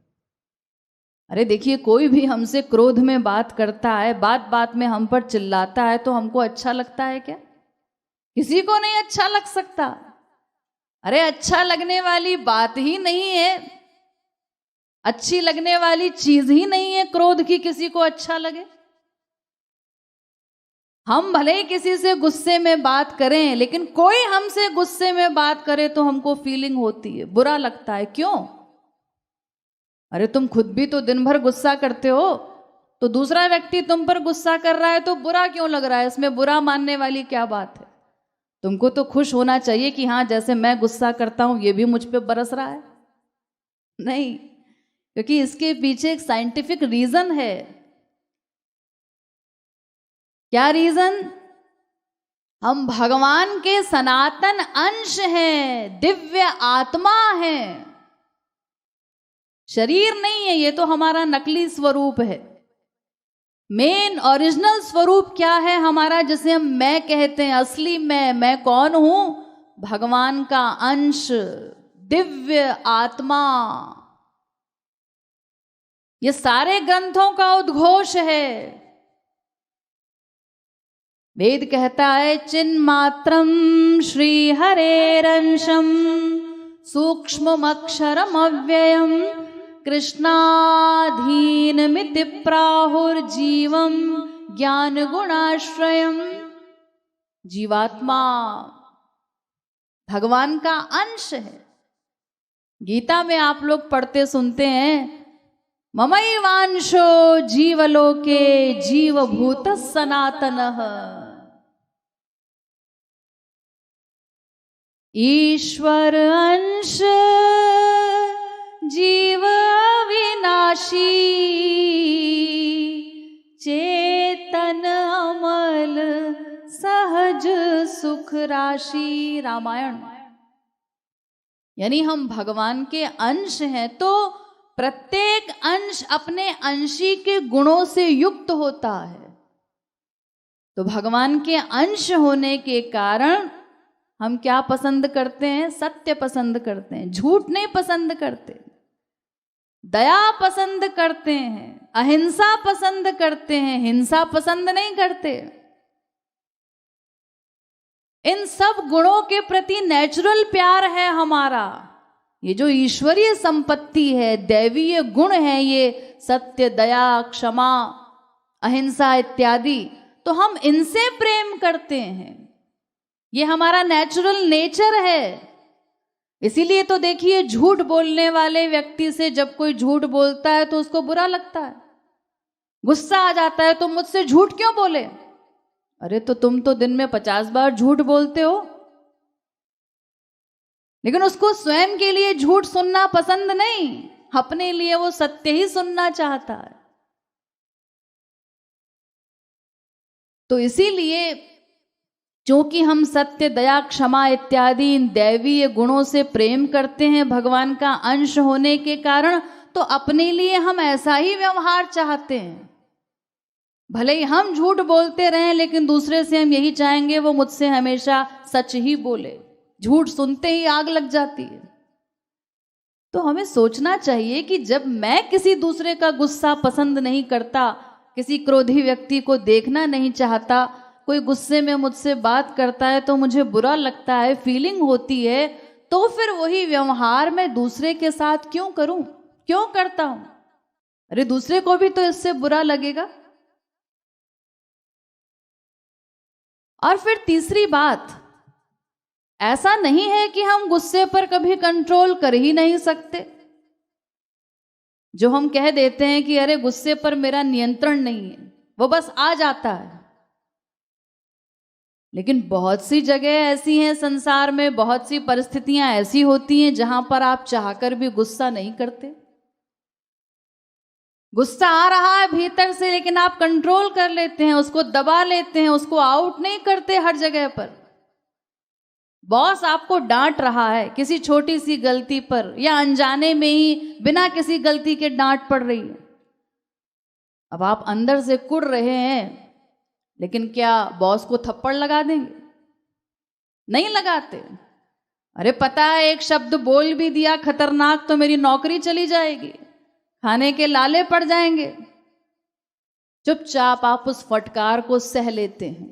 अरे देखिए, कोई भी हमसे क्रोध में बात करता है, बात बात में हम पर चिल्लाता है, तो हमको अच्छा लगता है क्या? किसी को नहीं अच्छा लग सकता। अरे अच्छा लगने वाली बात ही नहीं है, अच्छी लगने वाली चीज ही नहीं है क्रोध की किसी को अच्छा लगे। हम भले ही किसी से गुस्से में बात करें, लेकिन कोई हमसे गुस्से में बात करे तो हमको फीलिंग होती है, बुरा लगता है। क्यों? अरे तुम खुद भी तो दिन भर गुस्सा करते हो, तो दूसरा व्यक्ति तुम पर गुस्सा कर रहा है तो बुरा क्यों लग रहा है? इसमें बुरा मानने वाली क्या बात है? तुमको तो खुश होना चाहिए कि हाँ, जैसे मैं गुस्सा करता हूं ये भी मुझ पे बरस रहा है। नहीं, क्योंकि इसके पीछे एक साइंटिफिक रीजन है। क्या रीजन? हम भगवान के सनातन अंश हैं, दिव्य आत्मा हैं, शरीर नहीं है ये, तो हमारा नकली स्वरूप है। मेन ओरिजिनल स्वरूप क्या है हमारा, जिसे हम मैं कहते हैं, असली मैं कौन हूं? भगवान का अंश, दिव्य आत्मा। ये सारे ग्रंथों का उद्घोष है। वेद कहता है, चिन्मात्रम श्री हरेरंशम सूक्ष्ममक्षरम अव्ययम कृष्णाधीनमिति प्राहुर्जीवम ज्ञान गुणाश्रयम। जीवात्मा भगवान का अंश है। गीता में आप लोग पढ़ते सुनते हैं, ममैवांशो जीवलोके जीवभूत सनातनः। ईश्वर अंश जीव अविनाशी, चेतन अमल सहज सुख राशि। रामायण। यानी हम भगवान के अंश हैं, तो प्रत्येक अंश अपने अंशी के गुणों से युक्त होता है। तो भगवान के अंश होने के कारण हम क्या पसंद करते हैं? सत्य पसंद करते हैं, झूठ नहीं पसंद करते। दया पसंद करते हैं, अहिंसा पसंद करते हैं, हिंसा पसंद नहीं करते। इन सब गुणों के प्रति नेचुरल प्यार है हमारा। ये जो ईश्वरीय संपत्ति है, दैवीय गुण है, ये सत्य, दया, क्षमा, अहिंसा इत्यादि, तो हम इनसे प्रेम करते हैं। ये हमारा नेचुरल नेचर है। इसीलिए तो देखिए, झूठ बोलने वाले व्यक्ति से जब कोई झूठ बोलता है तो उसको बुरा लगता है, गुस्सा आ जाता है, तुम मुझसे झूठ क्यों बोले? अरे तो तुम तो दिन में 50 बार झूठ बोलते हो। लेकिन उसको स्वयं के लिए झूठ सुनना पसंद नहीं, अपने लिए वो सत्य ही सुनना चाहता है। तो इसीलिए क्योंकि हम सत्य, दया, क्षमा इत्यादि इन दैवीय गुणों से प्रेम करते हैं भगवान का अंश होने के कारण, तो अपने लिए हम ऐसा ही व्यवहार चाहते हैं। भले ही हम झूठ बोलते रहें, लेकिन दूसरे से हम यही चाहेंगे वो मुझसे हमेशा सच ही बोले। झूठ सुनते ही आग लग जाती है। तो हमें सोचना चाहिए कि जब मैं किसी दूसरे का गुस्सा पसंद नहीं करता, किसी क्रोधी व्यक्ति को देखना नहीं चाहता, कोई गुस्से में मुझसे बात करता है तो मुझे बुरा लगता है, फीलिंग होती है, तो फिर वही व्यवहार मैं दूसरे के साथ क्यों करूं, क्यों करता हूं? अरे दूसरे को भी तो इससे बुरा लगेगा। और फिर तीसरी बात, ऐसा नहीं है कि हम गुस्से पर कभी कंट्रोल कर ही नहीं सकते। जो हम कह देते हैं कि अरे गुस्से पर मेरा नियंत्रण नहीं है, वो बस आ जाता है। लेकिन बहुत सी जगह ऐसी हैं संसार में, बहुत सी परिस्थितियां ऐसी होती हैं जहां पर आप चाहकर भी गुस्सा नहीं करते। गुस्सा आ रहा है भीतर से, लेकिन आप कंट्रोल कर लेते हैं, उसको दबा लेते हैं, उसको आउट नहीं करते हर जगह पर। बॉस आपको डांट रहा है किसी छोटी सी गलती पर, या अनजाने में ही बिना किसी गलती के डांट पड़ रही है। अब आप अंदर से कुढ़ रहे हैं, लेकिन क्या बॉस को थप्पड़ लगा देंगे? नहीं लगाते। अरे पता है एक शब्द बोल भी दिया खतरनाक तो मेरी नौकरी चली जाएगी, खाने के लाले पड़ जाएंगे। चुपचाप आप उस फटकार को सह लेते हैं।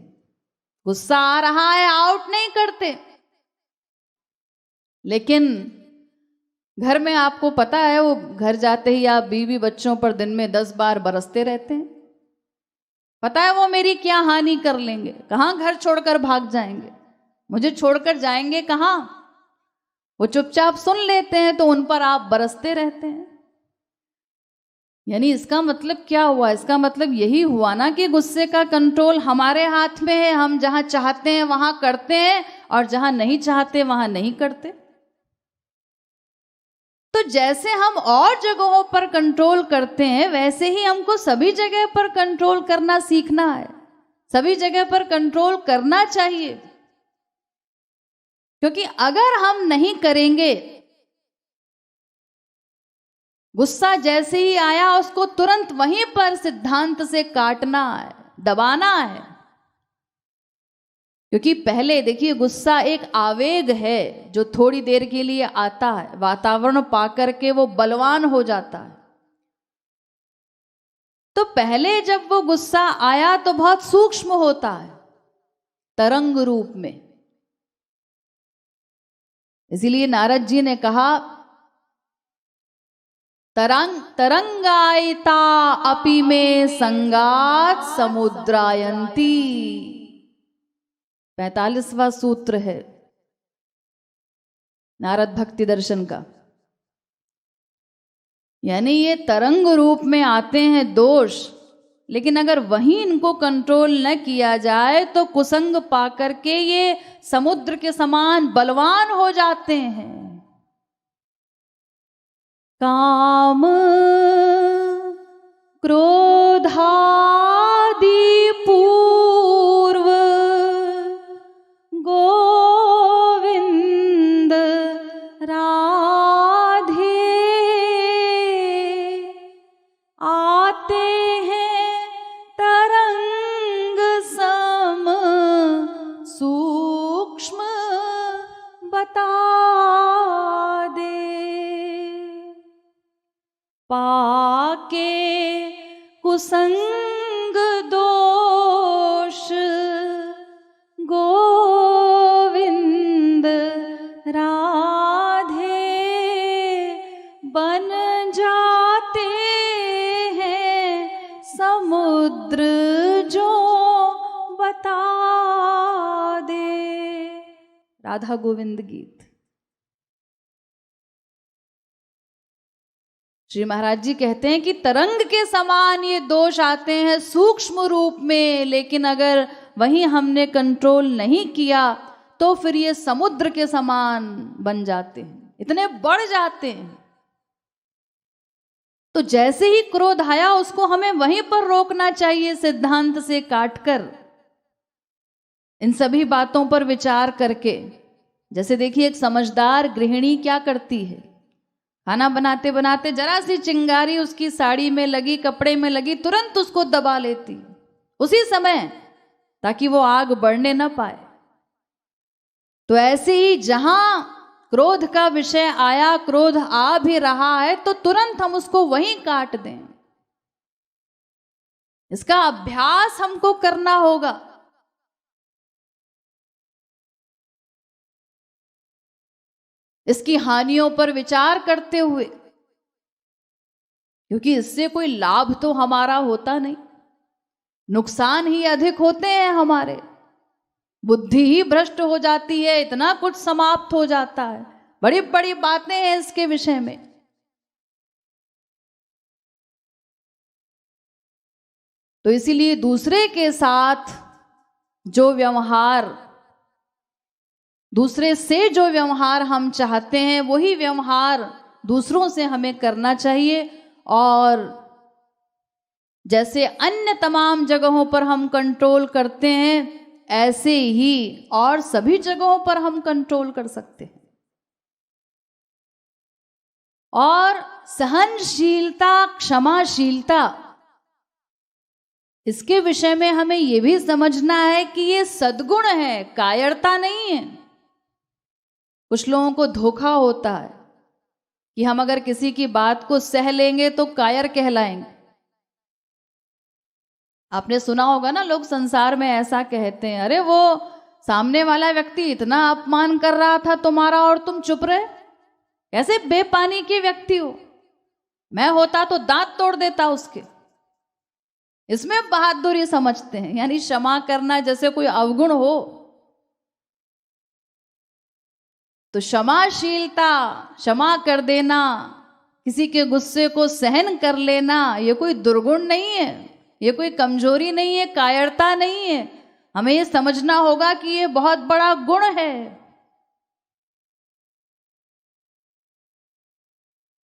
गुस्सा आ रहा है, आउट नहीं करते। लेकिन घर में आपको पता है वो घर जाते ही आप बीवी बच्चों पर दिन में 10 बार बरसते रहते हैं। पता है वो मेरी क्या हानि कर लेंगे, कहां घर छोड़कर भाग जाएंगे, मुझे छोड़कर जाएंगे कहां। वो चुपचाप सुन लेते हैं तो उन पर आप बरसते रहते हैं। यानी इसका मतलब क्या हुआ? इसका मतलब यही हुआ ना कि गुस्से का कंट्रोल हमारे हाथ में है। हम जहां चाहते हैं वहां करते हैं, और जहां नहीं चाहते वहां नहीं करते। तो जैसे हम और जगहों पर कंट्रोल करते हैं, वैसे ही हमको सभी जगह पर कंट्रोल करना सीखना है। सभी जगह पर कंट्रोल करना चाहिए, क्योंकि अगर हम नहीं करेंगे, गुस्सा जैसे ही आया उसको तुरंत वहीं पर सिद्धांत से काटना है, दबाना है। क्योंकि पहले देखिए, गुस्सा एक आवेग है जो थोड़ी देर के लिए आता है, वातावरण पाकर के वो बलवान हो जाता है। तो पहले जब वो गुस्सा आया तो बहुत सूक्ष्म होता है, तरंग रूप में। इसीलिए नारद जी ने कहा, तरंगायिता अपि में संगात समुद्रायंती। 45वां सूत्र है नारद भक्ति दर्शन का। यानी ये तरंग रूप में आते हैं दोष, लेकिन अगर वहीं इनको कंट्रोल न किया जाए तो कुसंग पाकर के ये समुद्र के समान बलवान हो जाते हैं। काम क्रोधादि पूर्व गोविंद राधे आते हैं तरंग सम सूक्ष्म बता दे। पाके कुसंग दोष गोविंद राधे बन जाते हैं समुद्र जो बता दे। राधा गोविंद गीत। श्री महाराज जी कहते हैं कि तरंग के समान ये दोष आते हैं सूक्ष्म रूप में, लेकिन अगर वहीं हमने कंट्रोल नहीं किया तो फिर ये समुद्र के समान बन जाते हैं, इतने बढ़ जाते हैं। तो जैसे ही क्रोध आया उसको हमें वहीं पर रोकना चाहिए, सिद्धांत से काटकर। इन सभी बातों पर विचार करके, जैसे देखिए एक समझदार गृहिणी क्या करती है, खाना बनाते बनाते जरा सी चिंगारी उसकी साड़ी में लगी, कपड़े में लगी, तुरंत उसको दबा लेती उसी समय, ताकि वो आग बढ़ने न पाए। तो ऐसे ही जहां क्रोध का विषय आया, क्रोध आ भी रहा है, तो तुरंत हम उसको वहीं काट दें। इसका अभ्यास हमको करना होगा। इसकी हानियों पर विचार करते हुए, क्योंकि इससे कोई लाभ तो हमारा होता नहीं, नुकसान ही अधिक होते हैं हमारे। बुद्धि ही भ्रष्ट हो जाती है, इतना कुछ समाप्त हो जाता है, बड़ी बड़ी बातें हैं इसके विषय में। तो इसीलिए दूसरे के साथ जो व्यवहार, दूसरे से जो व्यवहार हम चाहते हैं, वही व्यवहार दूसरों से हमें करना चाहिए। और जैसे अन्य तमाम जगहों पर हम कंट्रोल करते हैं, ऐसे ही और सभी जगहों पर हम कंट्रोल कर सकते हैं। और सहनशीलता, क्षमाशीलता, इसके विषय में हमें यह भी समझना है कि ये सद्गुण है, कायरता नहीं है। कुछ लोगों को धोखा होता है कि हम अगर किसी की बात को सह लेंगे तो कायर कहलाएंगे। आपने सुना होगा ना, लोग संसार में ऐसा कहते हैं, अरे वो सामने वाला व्यक्ति इतना अपमान कर रहा था तुम्हारा और तुम चुप रहे, कैसे बेपानी के व्यक्ति हो, मैं होता तो दांत तोड़ देता उसके। इसमें बहादुरी समझते हैं, यानी क्षमा करना जैसे कोई अवगुण हो। तो क्षमाशीलता, क्षमा कर देना, किसी के गुस्से को सहन कर लेना, ये कोई दुर्गुण नहीं है, ये कोई कमजोरी नहीं है, कायरता नहीं है। हमें ये समझना होगा कि ये बहुत बड़ा गुण है।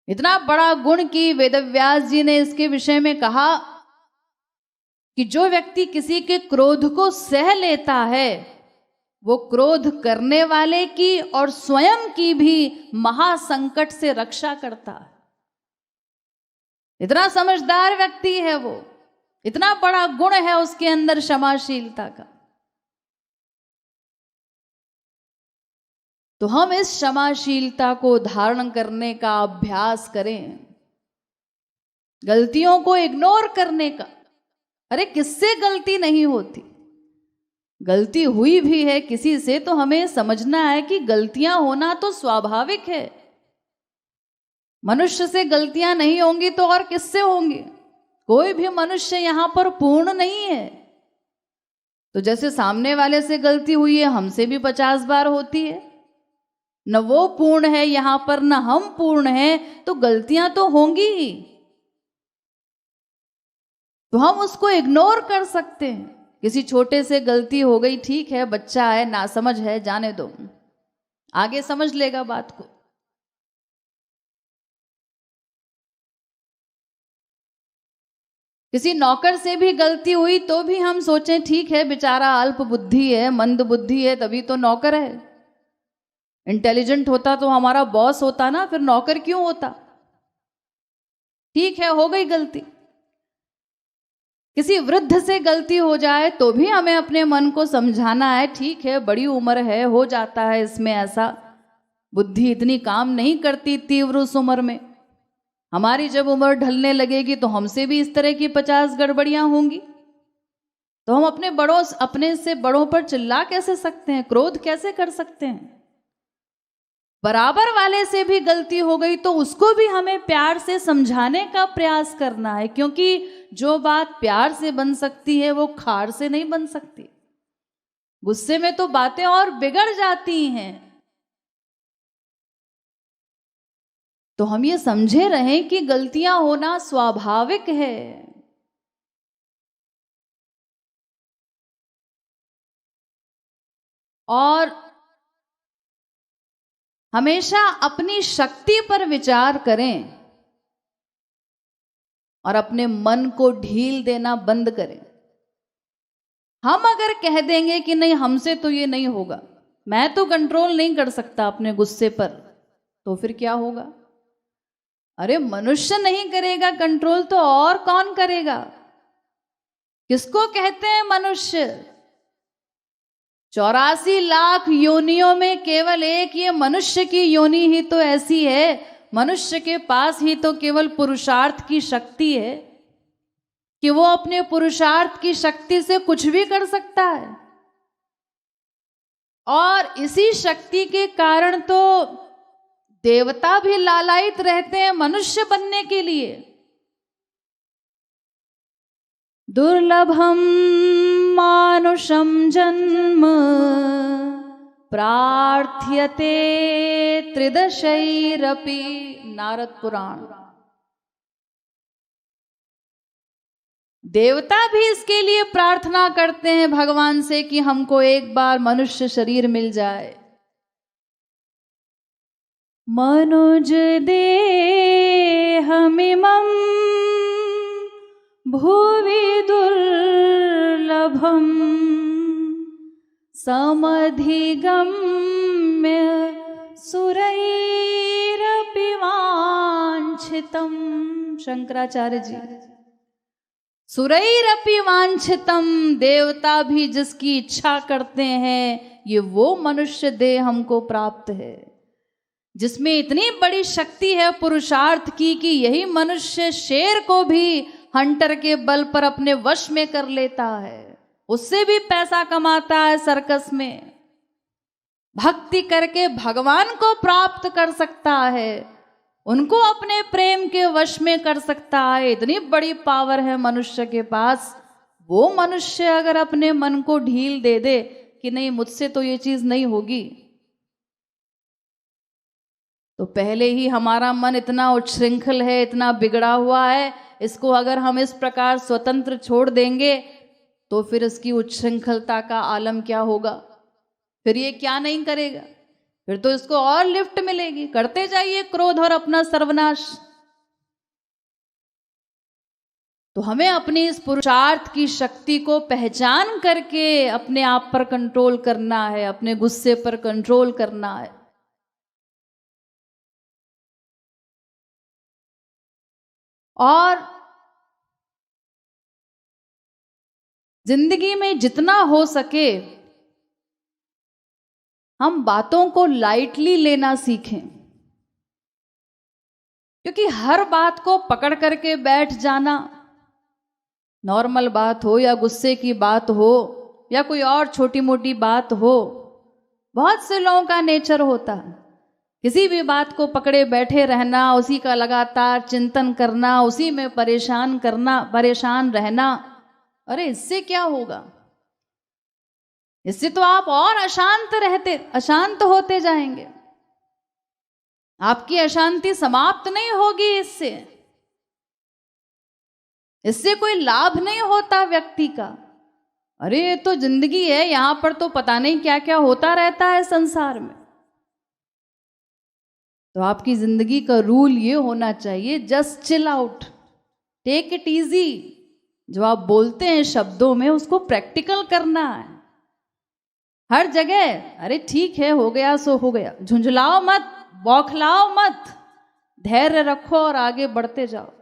इतना बड़ा गुण कि वेदव्यास जी ने इसके विषय में कहा कि जो व्यक्ति किसी के क्रोध को सह लेता है, वो क्रोध करने वाले की और स्वयं की भी महासंकट से रक्षा करता है। इतना समझदार व्यक्ति है वो, इतना बड़ा गुण है उसके अंदर क्षमाशीलता का। तो हम इस क्षमाशीलता को धारण करने का अभ्यास करें, गलतियों को इग्नोर करने का। अरे किससे गलती नहीं होती, गलती हुई भी है किसी से तो हमें समझना है कि गलतियां होना तो स्वाभाविक है। मनुष्य से गलतियां नहीं होंगी तो और किससे होंगी? कोई भी मनुष्य यहां पर पूर्ण नहीं है। तो जैसे सामने वाले से गलती हुई है, हमसे भी 50 बार होती है। न वो पूर्ण है यहां पर, न हम पूर्ण हैं, तो गलतियां तो होंगी ही। तो हम उसको इग्नोर कर सकते हैं। किसी छोटे से गलती हो गई, ठीक है, बच्चा है, नासमझ है, जाने दो, आगे समझ लेगा बात को। किसी नौकर से भी गलती हुई तो भी हम सोचें ठीक है, बेचारा अल्प बुद्धि है, मंद बुद्धि है, तभी तो नौकर है। इंटेलिजेंट होता तो हमारा बॉस होता ना, फिर नौकर क्यों होता? ठीक है, हो गई गलती। किसी वृद्ध से गलती हो जाए तो भी हमें अपने मन को समझाना है, ठीक है, बड़ी उम्र है, हो जाता है इसमें ऐसा, बुद्धि इतनी काम नहीं करती तीव्र उस उम्र में। हमारी जब उम्र ढलने लगेगी तो हमसे भी इस तरह की 50 गड़बड़ियां होंगी। तो हम अपने से बड़ों पर चिल्ला कैसे सकते हैं, क्रोध कैसे कर सकते हैं? बराबर वाले से भी गलती हो गई तो उसको भी हमें प्यार से समझाने का प्रयास करना है, क्योंकि जो बात प्यार से बन सकती है वो खार से नहीं बन सकती। गुस्से में तो बातें और बिगड़ जाती हैं। तो हम ये समझे रहें कि गलतियां होना स्वाभाविक है। और हमेशा अपनी शक्ति पर विचार करें और अपने मन को ढील देना बंद करें। हम अगर कह देंगे कि नहीं हमसे तो ये नहीं होगा, मैं तो कंट्रोल नहीं कर सकता अपने गुस्से पर, तो फिर क्या होगा? अरे मनुष्य नहीं करेगा कंट्रोल तो और कौन करेगा? किसको कहते हैं मनुष्य? 84 लाख योनियों में केवल एक ये मनुष्य की योनि ही तो ऐसी है, मनुष्य के पास ही तो केवल पुरुषार्थ की शक्ति है कि वो अपने पुरुषार्थ की शक्ति से कुछ भी कर सकता है। और इसी शक्ति के कारण तो देवता भी लालायित रहते हैं मनुष्य बनने के लिए। दुर्लभम मानुषम जन्म प्रार्थ्यते त्रिदशैरपि, नारद पुराण। देवता भी इसके लिए प्रार्थना करते हैं भगवान से कि हमको एक बार मनुष्य शरीर मिल जाए। मनुज देहमिमं भुवि दुर्लभम समधिगम्य सुरैरपि वांछितम। शंकराचार्य जी, सुरैरपि वांछितम, देवता भी जिसकी इच्छा करते हैं, ये वो मनुष्य देह हमको प्राप्त है जिसमें इतनी बड़ी शक्ति है पुरुषार्थ की कि यही मनुष्य शेर को भी हंटर के बल पर अपने वश में कर लेता है, उससे भी पैसा कमाता है सर्कस में, भक्ति करके भगवान को प्राप्त कर सकता है, उनको अपने प्रेम के वश में कर सकता है। इतनी बड़ी पावर है मनुष्य के पास। वो मनुष्य अगर अपने मन को ढील दे दे कि नहीं मुझसे तो ये चीज नहीं होगी, तो पहले ही हमारा मन इतना उच्छृंखल है, इतना बिगड़ा हुआ है, इसको अगर हम इस प्रकार स्वतंत्र छोड़ देंगे तो फिर इसकी उच्छृंखलता का आलम क्या होगा? फिर ये क्या नहीं करेगा, फिर तो इसको और लिफ्ट मिलेगी। करते जाइए क्रोध और अपना सर्वनाश। तो हमें अपनी इस पुरुषार्थ की शक्ति को पहचान करके अपने आप पर कंट्रोल करना है, अपने गुस्से पर कंट्रोल करना है। और जिंदगी में जितना हो सके हम बातों को लाइटली लेना सीखें, क्योंकि हर बात को पकड़ करके बैठ जाना, नॉर्मल बात हो या गुस्से की बात हो या कोई और छोटी मोटी बात हो, बहुत से लोगों का नेचर होता है किसी भी बात को पकड़े बैठे रहना, उसी का लगातार चिंतन करना, उसी में परेशान रहना। अरे इससे क्या होगा? इससे तो आप और अशांत होते जाएंगे, आपकी अशांति समाप्त नहीं होगी। इससे कोई लाभ नहीं होता व्यक्ति का। अरे ये तो जिंदगी है, यहां पर तो पता नहीं क्या क्या होता रहता है संसार में। तो आपकी जिंदगी का रूल ये होना चाहिए, just chill out, take it easy. जो आप बोलते हैं शब्दों में उसको प्रैक्टिकल करना है हर जगह। अरे ठीक है, हो गया सो हो गया, झुंझलाओ मत, बौखलाओ मत, धैर्य रखो और आगे बढ़ते जाओ।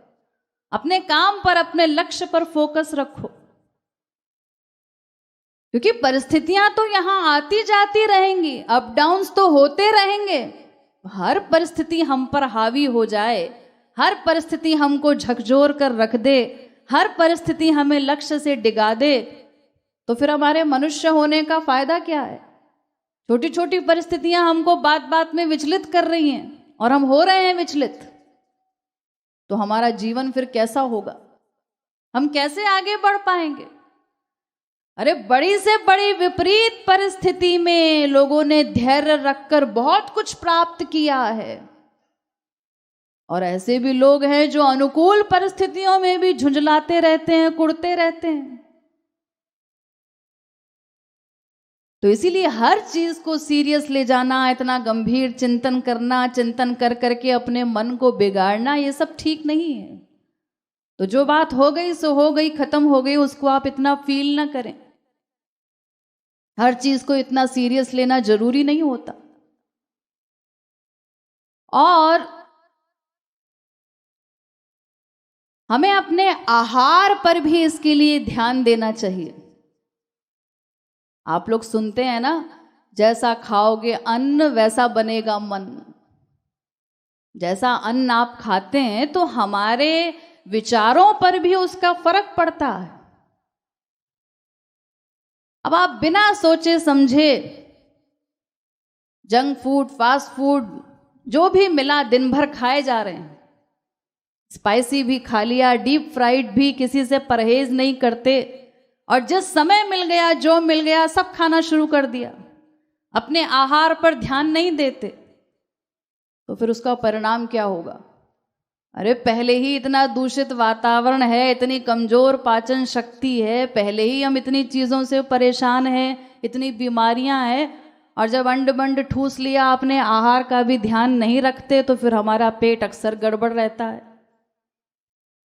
अपने काम पर, अपने लक्ष्य पर फोकस रखो, क्योंकि परिस्थितियां तो यहां आती जाती रहेंगी, अप डाउन्स तो होते रहेंगे। हर परिस्थिति हम पर हावी हो जाए, हर परिस्थिति हमको झकझोर कर रख दे, हर परिस्थिति हमें लक्ष्य से डिगा दे, तो फिर हमारे मनुष्य होने का फायदा क्या है? छोटी छोटी परिस्थितियां हमको बात बात में विचलित कर रही हैं और हम हो रहे हैं विचलित, तो हमारा जीवन फिर कैसा होगा? हम कैसे आगे बढ़ पाएंगे? अरे बड़ी से बड़ी विपरीत परिस्थिति में लोगों ने धैर्य रखकर बहुत कुछ प्राप्त किया है, और ऐसे भी लोग हैं जो अनुकूल परिस्थितियों में भी झुंझलाते रहते हैं, कुढ़ते रहते हैं। तो इसीलिए हर चीज को सीरियस ले जाना, इतना गंभीर चिंतन करना, चिंतन कर करके अपने मन को बिगाड़ना, ये सब ठीक नहीं है। तो जो बात हो गई सो हो गई, खत्म हो गई, उसको आप इतना फील ना करें। हर चीज को इतना सीरियस लेना जरूरी नहीं होता। और हमें अपने आहार पर भी इसके लिए ध्यान देना चाहिए। आप लोग सुनते हैं ना, जैसा खाओगे अन्न वैसा बनेगा मन। जैसा अन्न आप खाते हैं तो हमारे विचारों पर भी उसका फर्क पड़ता है। अब आप बिना सोचे समझे जंक फूड, फास्ट फूड जो भी मिला दिन भर खाए जा रहे हैं। स्पाइसी भी खा लिया, डीप फ्राइड भी, किसी से परहेज नहीं करते, और जिस समय मिल गया जो मिल गया सब खाना शुरू कर दिया, अपने आहार पर ध्यान नहीं देते, तो फिर उसका परिणाम क्या होगा? अरे पहले ही इतना दूषित वातावरण है, इतनी कमजोर पाचन शक्ति है, पहले ही हम इतनी चीज़ों से परेशान हैं, इतनी बीमारियां हैं, और जब अंड बंड ठूस लिया, अपने आहार का भी ध्यान नहीं रखते, तो फिर हमारा पेट अक्सर गड़बड़ रहता है।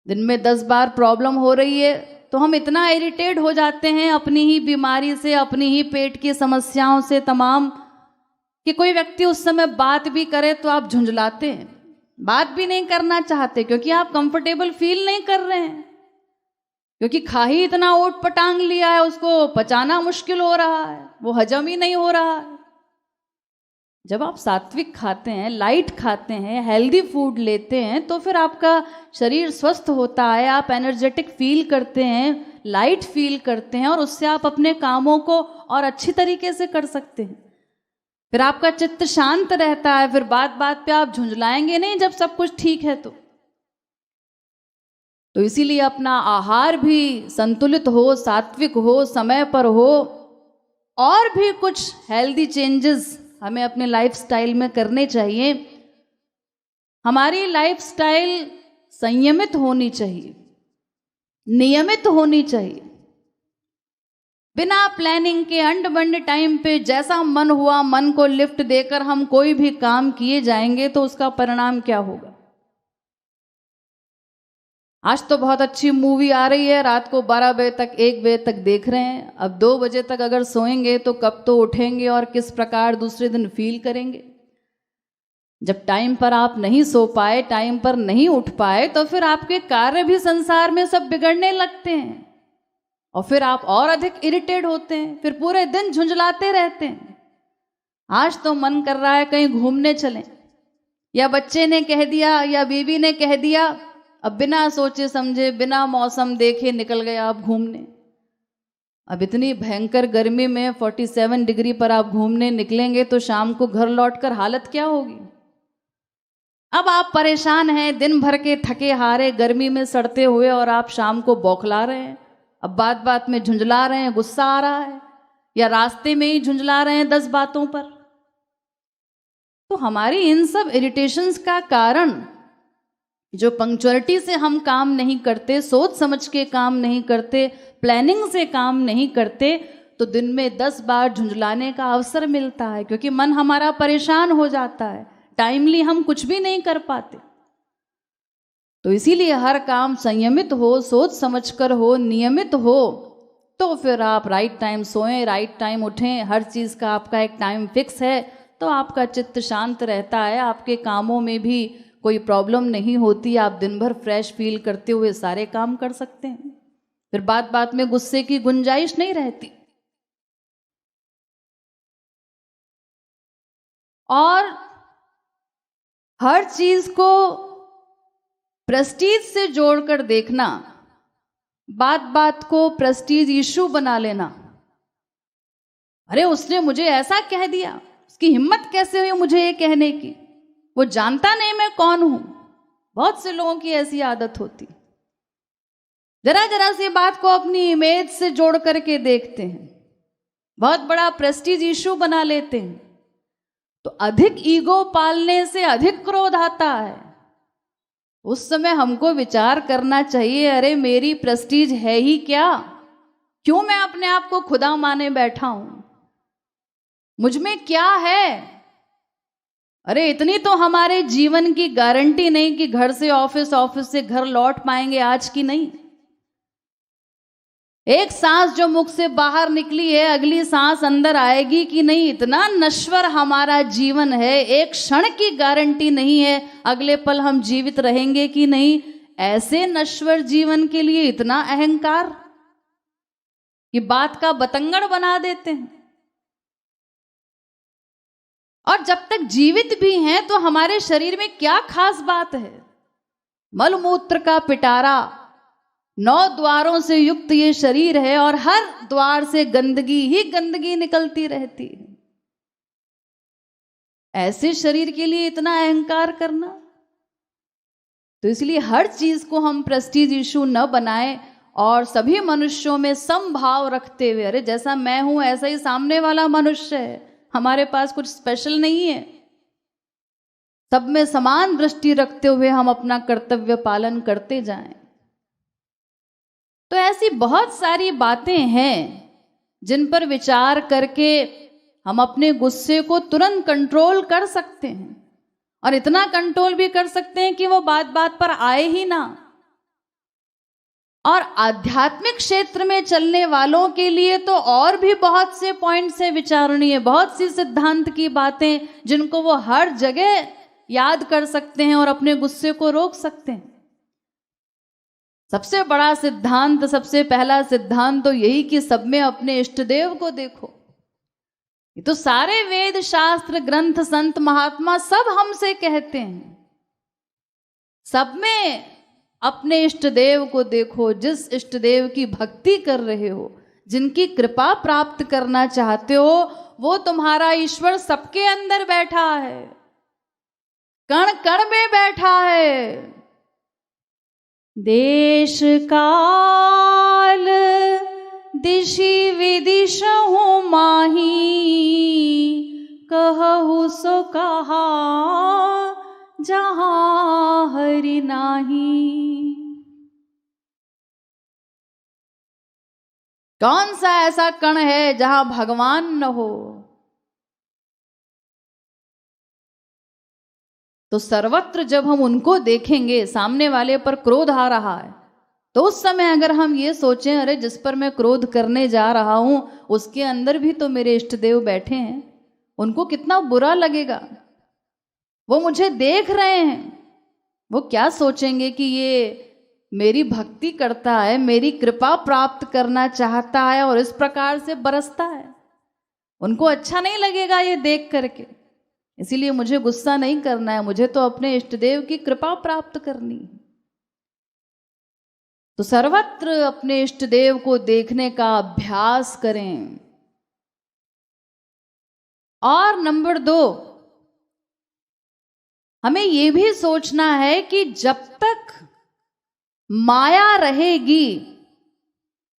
दिन में 10 बार प्रॉब्लम हो रही है तो हम इतना इरिटेट हो जाते हैं अपनी ही बीमारी से, अपनी ही पेट की समस्याओं से तमाम, कि कोई व्यक्ति उस समय बात भी करे तो आप झुंझलाते हैं, बात भी नहीं करना चाहते, क्योंकि आप कंफर्टेबल फील नहीं कर रहे हैं, क्योंकि खा ही इतना ओट पटांग लिया है, उसको पचाना मुश्किल हो रहा है, वो हजम ही नहीं हो रहा है। जब आप सात्विक खाते हैं, लाइट खाते हैं, हेल्दी फूड लेते हैं, तो फिर आपका शरीर स्वस्थ होता है, आप एनर्जेटिक फील करते हैं, लाइट फील करते हैं, और उससे आप अपने कामों को और अच्छी तरीके से कर सकते हैं। फिर आपका चित्त शांत रहता है, फिर बात बात पे आप झुंझलाएंगे नहीं जब सब कुछ ठीक है तो इसीलिए अपना आहार भी संतुलित हो, सात्विक हो, समय पर हो, और भी कुछ हेल्दी चेंजेस हमें अपने लाइफस्टाइल में करने चाहिए। हमारी लाइफस्टाइल संयमित होनी चाहिए, नियमित होनी चाहिए। बिना प्लानिंग के अंड बंड टाइम पे जैसा मन हुआ मन को लिफ्ट देकर हम कोई भी काम किए जाएंगे तो उसका परिणाम क्या होगा? आज तो बहुत अच्छी मूवी आ रही है, रात को 12 बजे तक, 1 बजे तक देख रहे हैं। अब 2 बजे तक अगर सोएंगे तो कब तो उठेंगे और किस प्रकार दूसरे दिन फील करेंगे? जब टाइम पर आप नहीं सो पाए, टाइम पर नहीं उठ पाए, तो फिर आपके कार्य भी संसार में सब बिगड़ने लगते हैं, और फिर आप और अधिक इरिटेट होते हैं, फिर पूरे दिन झुंझलाते रहते हैं। आज तो मन कर रहा है कहीं घूमने चलें, या बच्चे ने कह दिया या बीवी ने कह दिया, अब बिना सोचे समझे, बिना मौसम देखे निकल गए आप घूमने। अब इतनी भयंकर गर्मी में 47 डिग्री पर आप घूमने निकलेंगे तो शाम को घर लौटकर हालत क्या होगी? अब आप परेशान हैं, दिन भर के थके हारे गर्मी में सड़ते हुए, और आप शाम को बौखला रहे हैं, अब बात बात में झुंझला रहे हैं, गुस्सा आ रहा है, या रास्ते में ही झुंझला रहे हैं 10 बातों पर। तो हमारी इन सब इरिटेशंस का कारण, जो पंक्चुअलिटी से हम काम नहीं करते, सोच समझ के काम नहीं करते, प्लानिंग से काम नहीं करते, तो दिन में 10 बार झुंझलाने का अवसर मिलता है, क्योंकि मन हमारा परेशान हो जाता है, टाइमली हम कुछ भी नहीं कर पाते। तो इसीलिए हर काम संयमित हो, सोच समझकर हो, नियमित हो, तो फिर आप राइट टाइम सोएं, राइट टाइम उठें, हर चीज़ का आपका एक टाइम फिक्स है, तो आपका चित्त शांत रहता है, आपके कामों में भी कोई प्रॉब्लम नहीं होती, आप दिन भर फ्रेश फील करते हुए सारे काम कर सकते हैं, फिर बात बात में गुस्से की गुंजाइश नहीं रहती। और हर चीज को प्रेस्टीज से जोड़कर देखना, बात बात को प्रेस्टीज इशू बना लेना, अरे उसने मुझे ऐसा कह दिया, उसकी हिम्मत कैसे हुई मुझे ये कहने की, वो जानता नहीं मैं कौन हूं। बहुत से लोगों की ऐसी आदत होती, जरा जरा सी बात को अपनी इमेज से जोड़ करके देखते हैं, बहुत बड़ा प्रेस्टीज इशू बना लेते हैं, तो अधिक ईगो पालने से अधिक क्रोध आता है। उस समय हमको विचार करना चाहिए, अरे मेरी प्रेस्टीज है ही क्या, क्यों मैं अपने आप को खुदा माने बैठा हूं, मुझ में क्या है? अरे इतनी तो हमारे जीवन की गारंटी नहीं कि घर से ऑफिस, ऑफिस से घर लौट पाएंगे आज की नहीं। एक सांस जो मुख से बाहर निकली है, अगली सांस अंदर आएगी कि नहीं, इतना नश्वर हमारा जीवन है, एक क्षण की गारंटी नहीं है अगले पल हम जीवित रहेंगे कि नहीं। ऐसे नश्वर जीवन के लिए इतना अहंकार, ये बात का बतंगड़ बना देते हैं। और जब तक जीवित भी हैं तो हमारे शरीर में क्या खास बात है? मलमूत्र का पिटारा, 9 द्वारों से युक्त ये शरीर है और हर द्वार से गंदगी ही गंदगी निकलती रहती है। ऐसे शरीर के लिए इतना अहंकार करना, तो इसलिए हर चीज को हम प्रेस्टीज इशू न बनाएं और सभी मनुष्यों में समभाव रखते हुए, अरे जैसा मैं हूं ऐसा ही सामने वाला मनुष्य है, हमारे पास कुछ स्पेशल नहीं है, सब में समान दृष्टि रखते हुए हम अपना कर्तव्य पालन करते जाएं। तो ऐसी बहुत सारी बातें हैं जिन पर विचार करके हम अपने गुस्से को तुरंत कंट्रोल कर सकते हैं, और इतना कंट्रोल भी कर सकते हैं कि वो बात बात पर आए ही ना। और आध्यात्मिक क्षेत्र में चलने वालों के लिए तो और भी बहुत से पॉइंट्स है विचारणीय, बहुत सी सिद्धांत की बातें जिनको वो हर जगह याद कर सकते हैं और अपने गुस्से को रोक सकते हैं। सबसे बड़ा सिद्धांत, सबसे पहला सिद्धांत तो यही कि सब में अपने इष्ट देव को देखो। ये तो सारे वेद शास्त्र ग्रंथ संत महात्मा सब हमसे कहते हैं, सब में अपने इष्ट देव को देखो। जिस इष्ट देव की भक्ति कर रहे हो, जिनकी कृपा प्राप्त करना चाहते हो, वो तुम्हारा ईश्वर सबके अंदर बैठा है, कण कण में बैठा है। देश काल दिशि विदिशहु माही, कहु सो कहा जहां हरि नाही। कौन सा ऐसा कण है जहां भगवान न हो? तो सर्वत्र जब हम उनको देखेंगे, सामने वाले पर क्रोध आ रहा है, तो उस समय अगर हम ये सोचें, अरे जिस पर मैं क्रोध करने जा रहा हूं उसके अंदर भी तो मेरे इष्ट देव बैठे हैं, उनको कितना बुरा लगेगा, वो मुझे देख रहे हैं, वो क्या सोचेंगे कि ये मेरी भक्ति करता है, मेरी कृपा प्राप्त करना चाहता है और इस प्रकार से बरसता है। उनको अच्छा नहीं लगेगा ये देख करके। इसीलिए मुझे गुस्सा नहीं करना है, मुझे तो अपने इष्ट देव की कृपा प्राप्त करनी है। तो सर्वत्र अपने इष्ट देव को देखने का अभ्यास करें। और नंबर 2, हमें यह भी सोचना है कि जब तक माया रहेगी,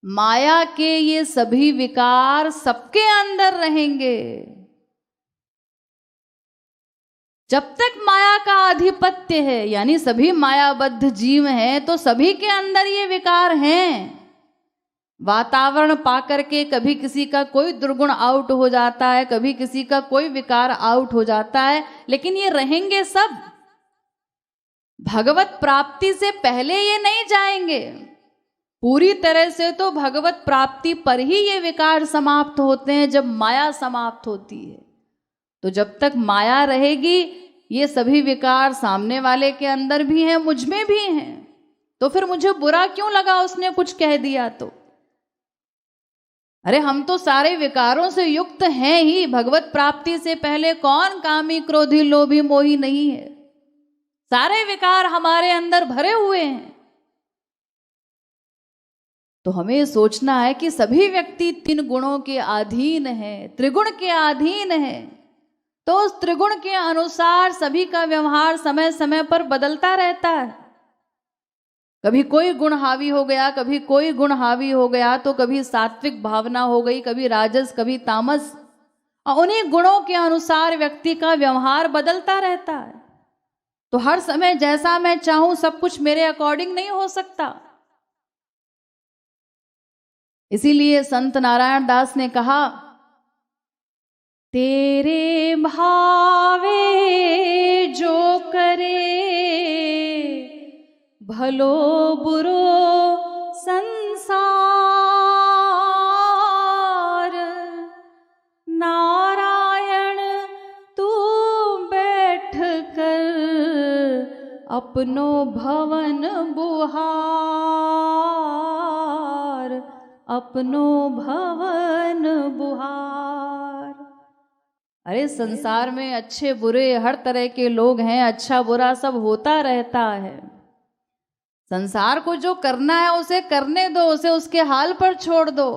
माया के ये सभी विकार सबके अंदर रहेंगे। जब तक माया का आधिपत्य है, यानी सभी मायाबद्ध जीव हैं, तो सभी के अंदर ये विकार हैं। वातावरण पाकर के कभी किसी का कोई दुर्गुण आउट हो जाता है, कभी किसी का कोई विकार आउट हो जाता है, लेकिन ये रहेंगे सब। भगवत प्राप्ति से पहले ये नहीं जाएंगे। पूरी तरह से तो भगवत प्राप्ति पर ही ये विकार समाप्त होते हैं, जब माया समाप्त होती है। तो जब तक माया रहेगी, ये सभी विकार सामने वाले के अंदर भी हैं, मुझ में भी हैं, तो फिर मुझे बुरा क्यों लगा उसने कुछ कह दिया तो? अरे हम तो सारे विकारों से युक्त हैं ही। भगवत प्राप्ति से पहले कौन कामी क्रोधी लोभी मोही नहीं है? सारे विकार हमारे अंदर भरे हुए हैं। तो हमें सोचना है कि सभी व्यक्ति 3 गुणों के अधीन है, त्रिगुण के अधीन है। तो उस त्रिगुण के अनुसार सभी का व्यवहार समय समय पर बदलता रहता है। कभी कोई गुण हावी हो गया, कभी कोई गुण हावी हो गया, तो कभी सात्विक भावना हो गई, कभी राजस, कभी तामस। और उन्हीं गुणों के अनुसार व्यक्ति का व्यवहार बदलता रहता है। तो हर समय जैसा मैं चाहूं सब कुछ मेरे अकॉर्डिंग नहीं हो सकता। इसीलिए संत नारायण दास ने कहा, तेरे भावे जो करे, भलो बुरो संसार, अपनो भवन बुहार, अपनो भवन बुहार। अरे संसार में अच्छे बुरे हर तरह के लोग हैं, अच्छा बुरा सब होता रहता है। संसार को जो करना है उसे करने दो, उसे उसके हाल पर छोड़ दो।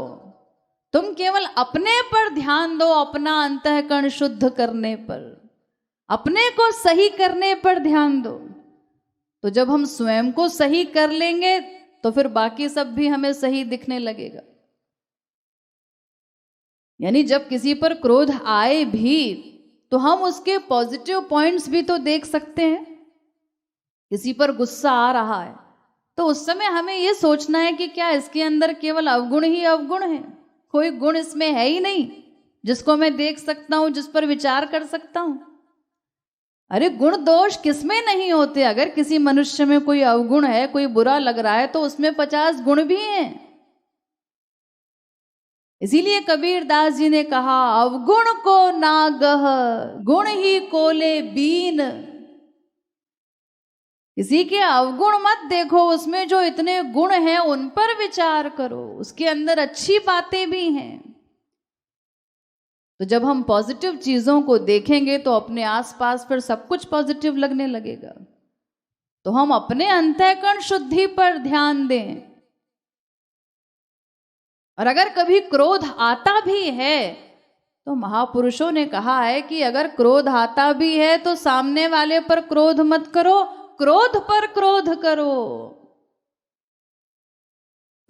तुम केवल अपने पर ध्यान दो, अपना अंतःकरण शुद्ध करने पर, अपने को सही करने पर ध्यान दो। तो जब हम स्वयं को सही कर लेंगे तो फिर बाकी सब भी हमें सही दिखने लगेगा। यानी जब किसी पर क्रोध आए भी तो हम उसके पॉजिटिव पॉइंट्स भी तो देख सकते हैं। किसी पर गुस्सा आ रहा है तो उस समय हमें यह सोचना है कि क्या इसके अंदर केवल अवगुण ही अवगुण है, कोई गुण इसमें है ही नहीं जिसको मैं देख सकता हूं, जिस पर विचार कर सकता हूं। अरे गुण दोष किसमें नहीं होते। अगर किसी मनुष्य में कोई अवगुण है, कोई बुरा लग रहा है, तो उसमें 50 गुण भी हैं। इसीलिए कबीर दास जी ने कहा, अवगुण को नागह गुण ही कोले बीन। किसी के अवगुण मत देखो, उसमें जो इतने गुण हैं उन पर विचार करो, उसके अंदर अच्छी बातें भी हैं। तो जब हम पॉजिटिव चीजों को देखेंगे तो अपने आसपास फिर सब कुछ पॉजिटिव लगने लगेगा। तो हम अपने अंतःकरण शुद्धि पर ध्यान दें। और अगर कभी क्रोध आता भी है तो महापुरुषों ने कहा है कि अगर क्रोध आता भी है तो सामने वाले पर क्रोध मत करो, क्रोध पर क्रोध करो।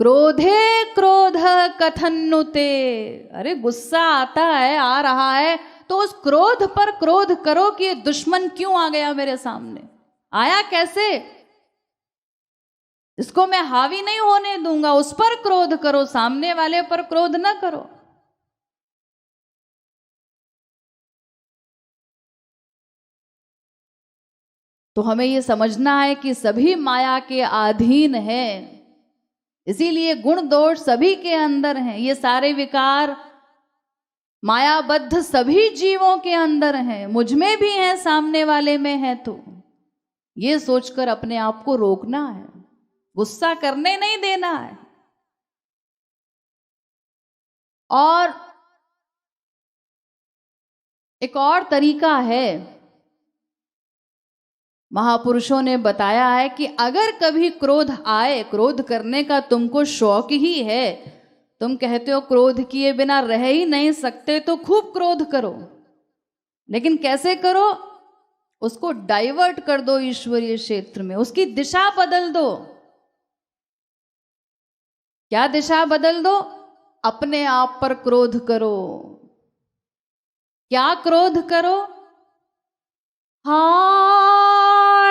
क्रोधे क्रोध कथन्नुते। अरे गुस्सा आता है, आ रहा है, तो उस क्रोध पर क्रोध करो कि ये दुश्मन क्यों आ गया मेरे सामने, आया कैसे, इसको मैं हावी नहीं होने दूंगा। उस पर क्रोध करो, सामने वाले पर क्रोध न करो। तो हमें यह समझना है कि सभी माया के अधीन हैं, इसीलिए गुण दोष सभी के अंदर हैं। ये सारे विकार मायाबद्ध सभी जीवों के अंदर हैं, मुझ में भी हैं, सामने वाले में है। तो ये सोचकर अपने आप को रोकना है, गुस्सा करने नहीं देना है। और एक और तरीका है, महापुरुषों ने बताया है कि अगर कभी क्रोध आए, क्रोध करने का तुमको शौक ही है, तुम कहते हो क्रोध किए बिना रह ही नहीं सकते, तो खूब क्रोध करो। लेकिन कैसे करो, उसको डाइवर्ट कर दो ईश्वरीय क्षेत्र में, उसकी दिशा बदल दो। क्या दिशा बदल दो? अपने आप पर क्रोध करो। क्या क्रोध करो? हां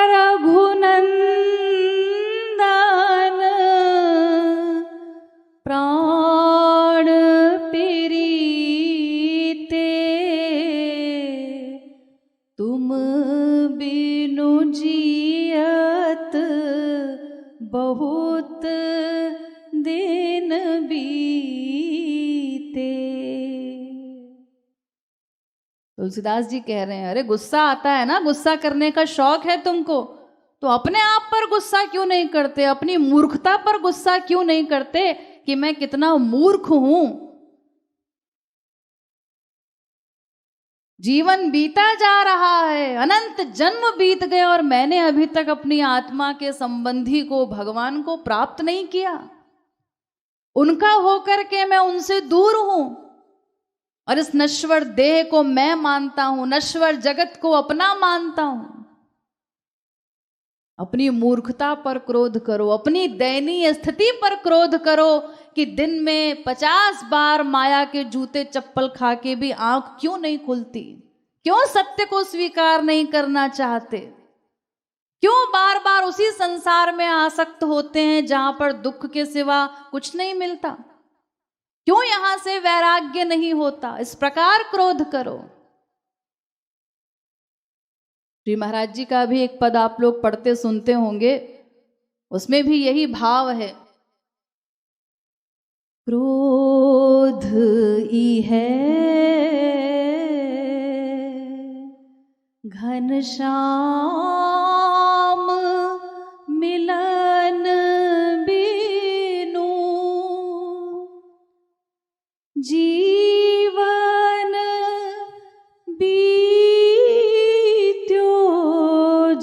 रघुनंदन प्राण प्रीते, तुम बिनु जियत बहुत दिन बीते। तुलसीदास जी कह रहे हैं, अरे गुस्सा आता है ना, गुस्सा करने का शौक है तुमको, तो अपने आप पर गुस्सा क्यों नहीं करते, अपनी मूर्खता पर गुस्सा क्यों नहीं करते कि मैं कितना मूर्ख हूं। जीवन बीता जा रहा है, अनंत जन्म बीत गए और मैंने अभी तक अपनी आत्मा के संबंधी को, भगवान को प्राप्त नहीं किया। उनका होकर के मैं उनसे दूर हूं और इस नश्वर देह को मैं मानता हूं, नश्वर जगत को अपना मानता हूं। अपनी मूर्खता पर क्रोध करो, अपनी दयनीय स्थिति पर क्रोध करो कि दिन में 50 बार माया के जूते चप्पल खा के भी आंख क्यों नहीं खुलती, क्यों सत्य को स्वीकार नहीं करना चाहते, क्यों बार बार उसी संसार में आसक्त होते हैं जहां पर दुख के सिवा कुछ नहीं मिलता, क्यों यहां से वैराग्य नहीं होता। इस प्रकार क्रोध करो। श्री महाराज जी का भी एक पद आप लोग पढ़ते सुनते होंगे, उसमें भी यही भाव है, क्रोध ही है घनश्याम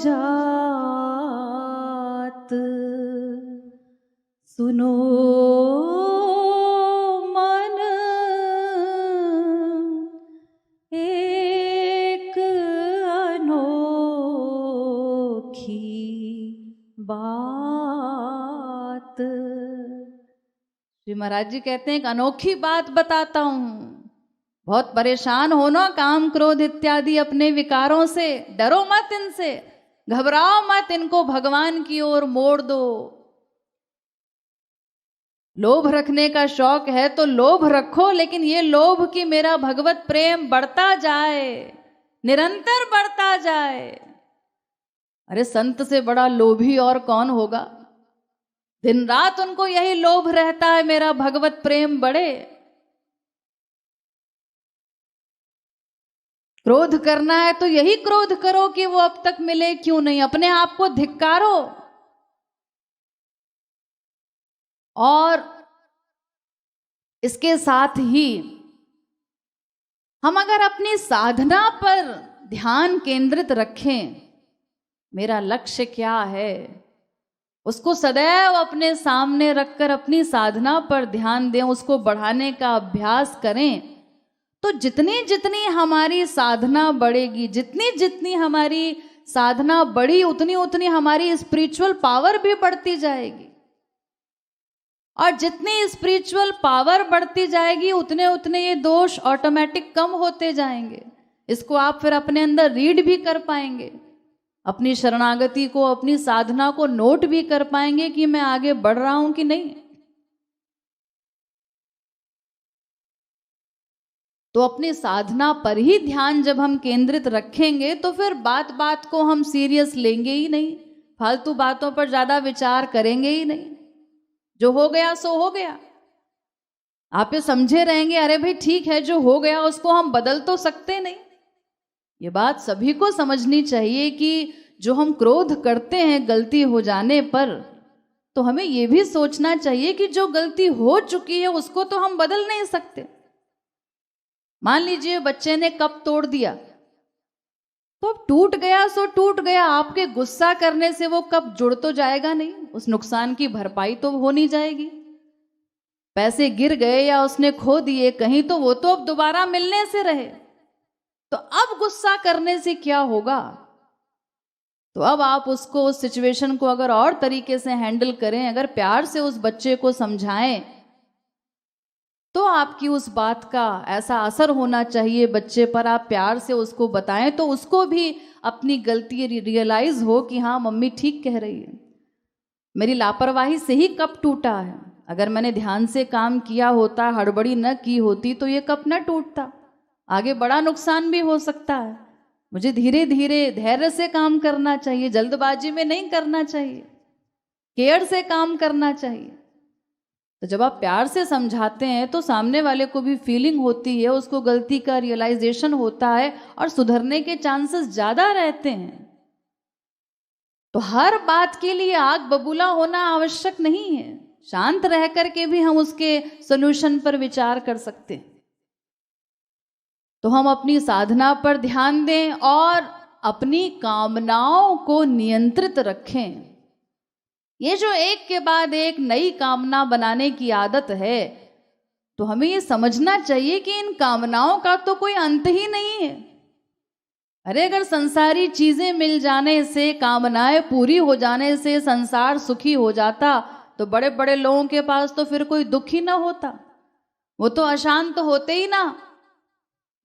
जात, सुनो मन एक अनोखी बात। श्री महाराज जी कहते हैं एक अनोखी बात बताता हूं। बहुत परेशान हो ना काम क्रोध इत्यादि अपने विकारों से, डरो मत इनसे, घबराओ मत, इनको भगवान की ओर मोड़ दो। लोभ रखने का शौक है तो लोभ रखो, लेकिन ये लोभ कि मेरा भगवत प्रेम बढ़ता जाए, निरंतर बढ़ता जाए। अरे संत से बड़ा लोभी और कौन होगा? दिन रात उनको यही लोभ रहता है, मेरा भगवत प्रेम बढ़े। क्रोध करना है तो यही क्रोध करो कि वो अब तक मिले क्यों नहीं, अपने आप को धिक्कारो। और इसके साथ ही हम अगर अपनी साधना पर ध्यान केंद्रित रखें, मेरा लक्ष्य क्या है, उसको सदैव अपने सामने रखकर अपनी साधना पर ध्यान दें, उसको बढ़ाने का अभ्यास करें, तो जितनी जितनी हमारी साधना बढ़ेगी, जितनी जितनी हमारी साधना बढ़ी, उतनी उतनी हमारी स्पिरिचुअल पावर भी बढ़ती जाएगी। और जितनी स्पिरिचुअल पावर बढ़ती जाएगी, उतने उतने ये दोष ऑटोमेटिक कम होते जाएंगे। इसको आप फिर अपने अंदर रीड भी कर पाएंगे, अपनी शरणागति को, अपनी साधना को नोट भी कर पाएंगे कि मैं आगे बढ़ रहा हूं कि नहीं। तो अपनी साधना पर ही ध्यान जब हम केंद्रित रखेंगे तो फिर बात बात को हम सीरियस लेंगे ही नहीं, फालतू बातों पर ज्यादा विचार करेंगे ही नहीं। जो हो गया सो हो गया, आप ये समझे रहेंगे अरे भाई ठीक है, जो हो गया उसको हम बदल तो सकते नहीं। ये बात सभी को समझनी चाहिए कि जो हम क्रोध करते हैं गलती हो जाने पर, तो हमें ये भी सोचना चाहिए कि जो गलती हो चुकी है उसको तो हम बदल नहीं सकते। मान लीजिए बच्चे ने कप तोड़ दिया, तो अब टूट गया सो टूट गया, आपके गुस्सा करने से वो कप जुड़ तो जाएगा नहीं, उस नुकसान की भरपाई तो हो नहीं जाएगी। पैसे गिर गए या उसने खो दिए कहीं, तो वो तो अब दोबारा मिलने से रहे। तो अब गुस्सा करने से क्या होगा? तो अब आप उसको, उस सिचुएशन को अगर और तरीके से हैंडल करें, अगर प्यार से उस बच्चे को समझाएं, तो आपकी उस बात का ऐसा असर होना चाहिए बच्चे पर, आप प्यार से उसको बताएं तो उसको भी अपनी गलती रियलाइज हो कि हाँ मम्मी ठीक कह रही है, मेरी लापरवाही से ही कप टूटा है। अगर मैंने ध्यान से काम किया होता, हड़बड़ी न की होती, तो ये कप न टूटता, आगे बड़ा नुकसान भी हो सकता है। मुझे धीरे धीरे धैर्य से काम करना चाहिए, जल्दबाजी में नहीं करना चाहिए, केयर से काम करना चाहिए। तो जब आप प्यार से समझाते हैं तो सामने वाले को भी फीलिंग होती है, उसको गलती का रियलाइजेशन होता है और सुधरने के चांसेस ज्यादा रहते हैं। तो हर बात के लिए आग बबूला होना आवश्यक नहीं है, शांत रह करके भी हम उसके सॉल्यूशन पर विचार कर सकते हैं। तो हम अपनी साधना पर ध्यान दें और अपनी कामनाओं को नियंत्रित रखें। ये जो एक के बाद एक नई कामना बनाने की आदत है, तो हमें ये समझना चाहिए कि इन कामनाओं का तो कोई अंत ही नहीं है। अरे अगर संसारी चीजें मिल जाने से, कामनाएं पूरी हो जाने से संसार सुखी हो जाता, तो बड़े बड़े लोगों के पास तो फिर कोई दुख ही ना होता, वो तो अशांत होते ही ना।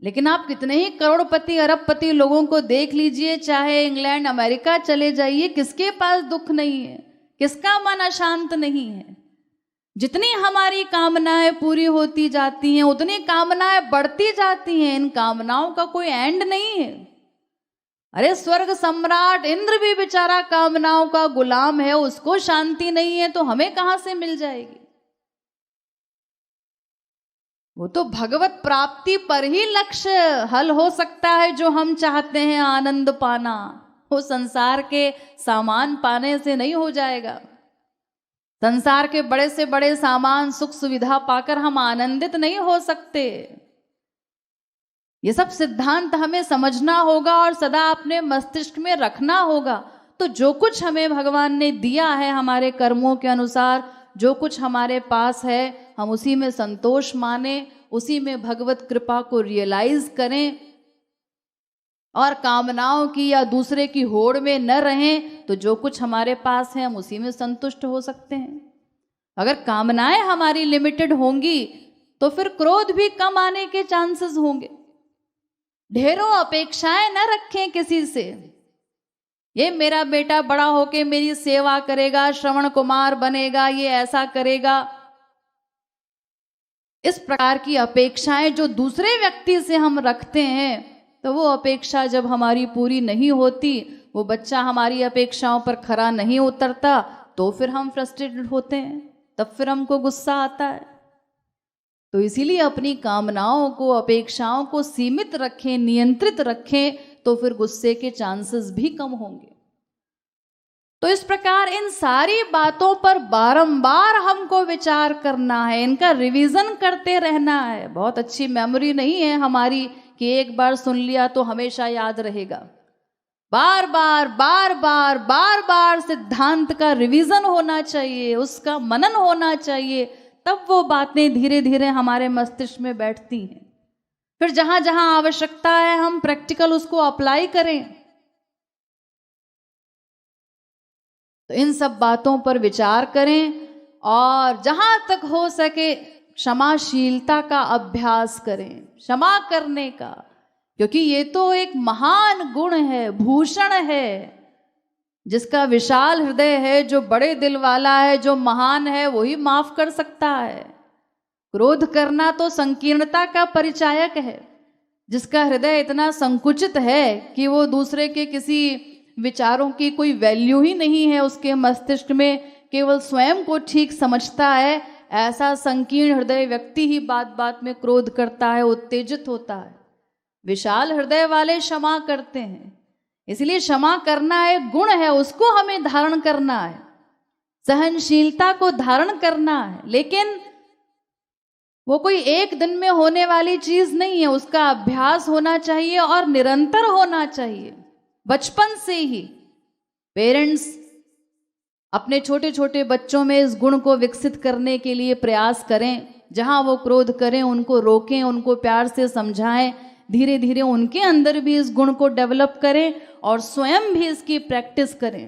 लेकिन आप कितने ही करोड़पति अरबपति लोगों को देख लीजिए, चाहे इंग्लैंड अमेरिका चले जाइए, किसके पास दुख नहीं है, किसका मन अशांत नहीं है। जितनी हमारी कामनाएं पूरी होती जाती हैं, उतनी कामनाएं बढ़ती जाती हैं। इन कामनाओं का कोई एंड नहीं है। अरे स्वर्ग सम्राट इंद्र भी बेचारा कामनाओं का गुलाम है, उसको शांति नहीं है, तो हमें कहां से मिल जाएगी? वो तो भगवत प्राप्ति पर ही लक्ष्य हल हो सकता है, जो हम चाहते हैं आनंद पाना, वो संसार के सामान पाने से नहीं हो जाएगा। संसार के बड़े से बड़े सामान, सुख सुविधा पाकर हम आनंदित नहीं हो सकते। ये सब सिद्धांत हमें समझना होगा और सदा अपने मस्तिष्क में रखना होगा। तो जो कुछ हमें भगवान ने दिया है हमारे कर्मों के अनुसार, जो कुछ हमारे पास है, हम उसी में संतोष माने, उसी में भगवत कृपा को रियलाइज करें और कामनाओं की या दूसरे की होड़ में न रहें। तो जो कुछ हमारे पास है हम उसी में संतुष्ट हो सकते हैं। अगर कामनाएं हमारी लिमिटेड होंगी तो फिर क्रोध भी कम आने के चांसेस होंगे। ढेरों अपेक्षाएं न रखें किसी से, ये मेरा बेटा बड़ा होके मेरी सेवा करेगा, श्रवण कुमार बनेगा, ये ऐसा करेगा। इस प्रकार की अपेक्षाएं जो दूसरे व्यक्ति से हम रखते हैं, तो वो अपेक्षा जब हमारी पूरी नहीं होती, वो बच्चा हमारी अपेक्षाओं पर खरा नहीं उतरता, तो फिर हम फ्रस्ट्रेटेड होते हैं, तब फिर हमको गुस्सा आता है। तो इसीलिए अपनी कामनाओं को, अपेक्षाओं को सीमित रखें, नियंत्रित रखें, तो फिर गुस्से के चांसेस भी कम होंगे। तो इस प्रकार इन सारी बातों पर बारंबार हमको विचार करना है, इनका रिवीजन करते रहना है। बहुत अच्छी मेमोरी नहीं है हमारी कि एक बार सुन लिया तो हमेशा याद रहेगा। बार बार बार बार बार बार सिद्धांत का रिवीजन होना चाहिए, उसका मनन होना चाहिए, तब वो बातें धीरे धीरे हमारे मस्तिष्क में बैठती हैं। फिर जहां जहां आवश्यकता है हम प्रैक्टिकल उसको अप्लाई करें। तो इन सब बातों पर विचार करें और जहां तक हो सके क्षमाशीलता का अभ्यास करें, क्षमा करने का, क्योंकि ये तो एक महान गुण है, भूषण है। जिसका विशाल हृदय है, जो बड़े दिल वाला है, जो महान है, वही माफ कर सकता है। क्रोध करना तो संकीर्णता का परिचायक है। जिसका हृदय इतना संकुचित है कि वो दूसरे के किसी विचारों की कोई वैल्यू ही नहीं है उसके मस्तिष्क में, केवल स्वयं को ठीक समझता है, ऐसा संकीर्ण हृदय व्यक्ति ही बात बात में क्रोध करता है, उत्तेजित होता है। विशाल हृदय वाले क्षमा करते हैं। इसलिए क्षमा करना एक गुण है, उसको हमें धारण करना है, सहनशीलता को धारण करना है। लेकिन वो कोई एक दिन में होने वाली चीज नहीं है, उसका अभ्यास होना चाहिए और निरंतर होना चाहिए। बचपन से ही पेरेंट्स अपने छोटे छोटे बच्चों में इस गुण को विकसित करने के लिए प्रयास करें। जहां वो क्रोध करें उनको रोकें, उनको प्यार से समझाएं, धीरे धीरे उनके अंदर भी इस गुण को डेवलप करें और स्वयं भी इसकी प्रैक्टिस करें।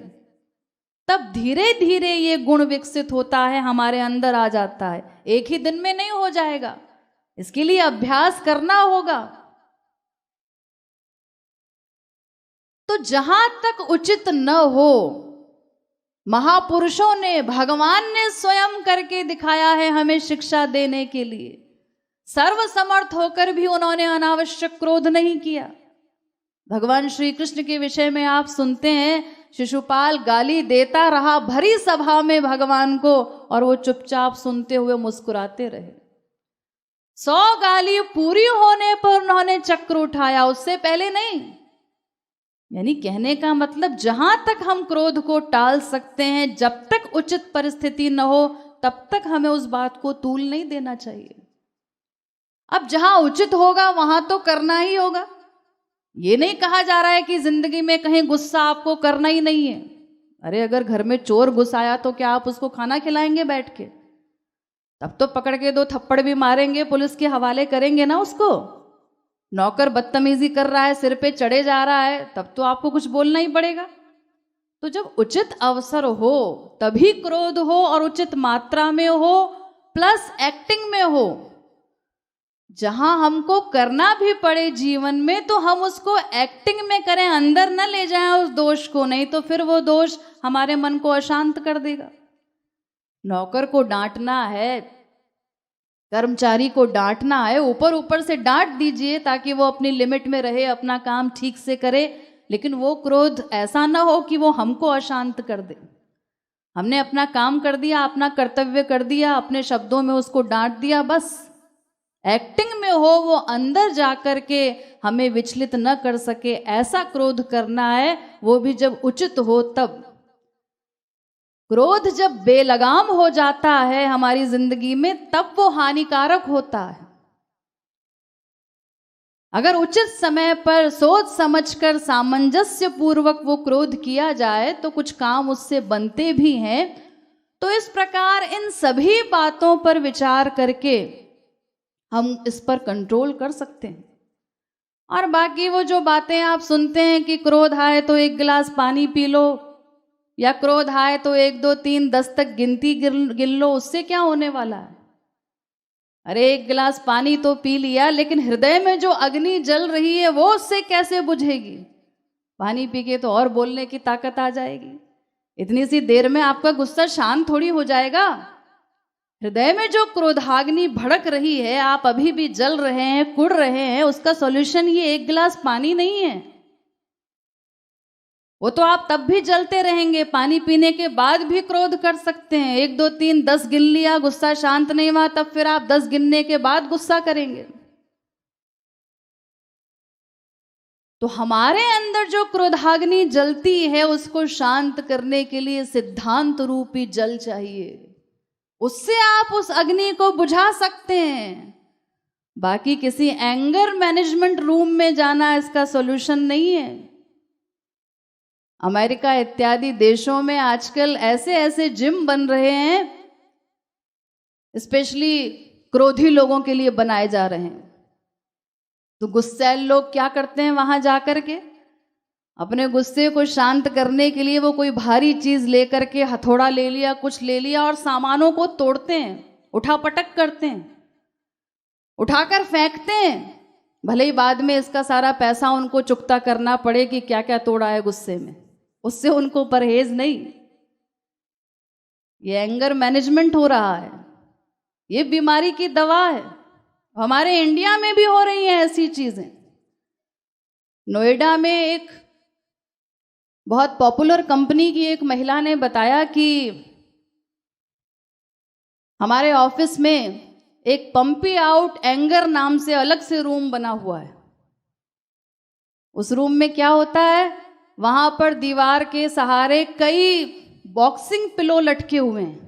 तब धीरे धीरे ये गुण विकसित होता है, हमारे अंदर आ जाता है। एक ही दिन में नहीं हो जाएगा, इसके लिए अभ्यास करना होगा। तो जहां तक उचित न हो, महापुरुषों ने, भगवान ने स्वयं करके दिखाया है हमें शिक्षा देने के लिए। सर्वसमर्थ होकर भी उन्होंने अनावश्यक क्रोध नहीं किया। भगवान श्री कृष्ण के विषय में आप सुनते हैं, शिशुपाल गाली देता रहा भरी सभा में भगवान को, और वो चुपचाप सुनते हुए मुस्कुराते रहे। 100 गाली पूरी होने पर उन्होंने चक्र उठाया, उससे पहले नहीं। यानी कहने का मतलब, जहां तक हम क्रोध को टाल सकते हैं, जब तक उचित परिस्थिति न हो तब तक हमें उस बात को तूल नहीं देना चाहिए। अब जहां उचित होगा वहां तो करना ही होगा। ये नहीं कहा जा रहा है कि जिंदगी में कहीं गुस्सा आपको करना ही नहीं है। अरे अगर घर में चोर घुस आया तो क्या आप उसको खाना खिलाएंगे बैठ के? तब तो पकड़ के 2 थप्पड़ भी मारेंगे, पुलिस के हवाले करेंगे ना उसको। नौकर बदतमीजी कर रहा है, सिर पे चढ़े जा रहा है, तब तो आपको कुछ बोलना ही पड़ेगा। तो जब उचित अवसर हो तभी क्रोध हो, और उचित मात्रा में हो, प्लस एक्टिंग में हो। जहां हमको करना भी पड़े जीवन में तो हम उसको एक्टिंग में करें, अंदर न ले जाएं उस दोष को, नहीं तो फिर वो दोष हमारे मन को अशांत कर देगा। नौकर को डांटना है, कर्मचारी को डांटना है, ऊपर ऊपर से डांट दीजिए ताकि वो अपनी लिमिट में रहे, अपना काम ठीक से करे। लेकिन वो क्रोध ऐसा ना हो कि वो हमको अशांत कर दे। हमने अपना काम कर दिया, अपना कर्तव्य कर दिया, अपने शब्दों में उसको डांट दिया, बस। एक्टिंग में हो, वो अंदर जाकर के हमें विचलित न कर सके, ऐसा क्रोध करना है, वो भी जब उचित हो तब। क्रोध जब बेलगाम हो जाता है हमारी जिंदगी में, तब वो हानिकारक होता है। अगर उचित समय पर सोच समझकर सामंजस्य पूर्वक वो क्रोध किया जाए तो कुछ काम उससे बनते भी हैं। तो इस प्रकार इन सभी बातों पर विचार करके हम इस पर कंट्रोल कर सकते हैं। और बाकी वो जो बातें आप सुनते हैं कि क्रोध आए तो 1 गिलास पानी पी लो, या क्रोध आए तो 1 2 3 10 तक गिनती गिन लो, उससे क्या होने वाला है? अरे 1 गिलास पानी तो पी लिया, लेकिन हृदय में जो अग्नि जल रही है वो उससे कैसे बुझेगी? पानी पी के तो और बोलने की ताकत आ जाएगी। इतनी सी देर में आपका गुस्सा शांत थोड़ी हो जाएगा। हृदय में जो क्रोधाग्नि भड़क रही है, आप अभी भी जल रहे हैं, कुड़ रहे हैं, उसका सॉल्यूशन ये 1 गिलास पानी नहीं है। वो तो आप तब भी जलते रहेंगे, पानी पीने के बाद भी क्रोध कर सकते हैं। 1 2 3 10 गिन लिया, गुस्सा शांत नहीं हुआ, तब फिर आप 10 गिनने के बाद गुस्सा करेंगे। तो हमारे अंदर जो क्रोधाग्नि जलती है उसको शांत करने के लिए सिद्धांत रूपी जल चाहिए। उससे आप उस अग्नि को बुझा सकते हैं। बाकी किसी एंगर मैनेजमेंट रूम में जाना इसका सॉल्यूशन नहीं है। अमेरिका इत्यादि देशों में आजकल ऐसे ऐसे जिम बन रहे हैं, स्पेशली क्रोधी लोगों के लिए बनाए जा रहे हैं। तो गुस्सैल लोग क्या करते हैं, वहां जाकर के अपने गुस्से को शांत करने के लिए वो कोई भारी चीज लेकर के, हथौड़ा ले लिया, कुछ ले लिया, और सामानों को तोड़ते हैं, उठापटक करते हैं, उठाकर फेंकते हैं। भले ही बाद में इसका सारा पैसा उनको चुकता करना पड़े कि क्या क्या तोड़ा है गुस्से में, उससे उनको परहेज नहीं। ये एंगर मैनेजमेंट हो रहा है, ये बीमारी की दवा है। हमारे इंडिया में भी हो रही हैं ऐसी चीजें। नोएडा में एक बहुत पॉपुलर कंपनी की एक महिला ने बताया कि हमारे ऑफिस में एक पंपी आउट एंगर नाम से अलग से रूम बना हुआ है। उस रूम में क्या होता है, वहां पर दीवार के सहारे कई बॉक्सिंग पिलो लटके हुए हैं।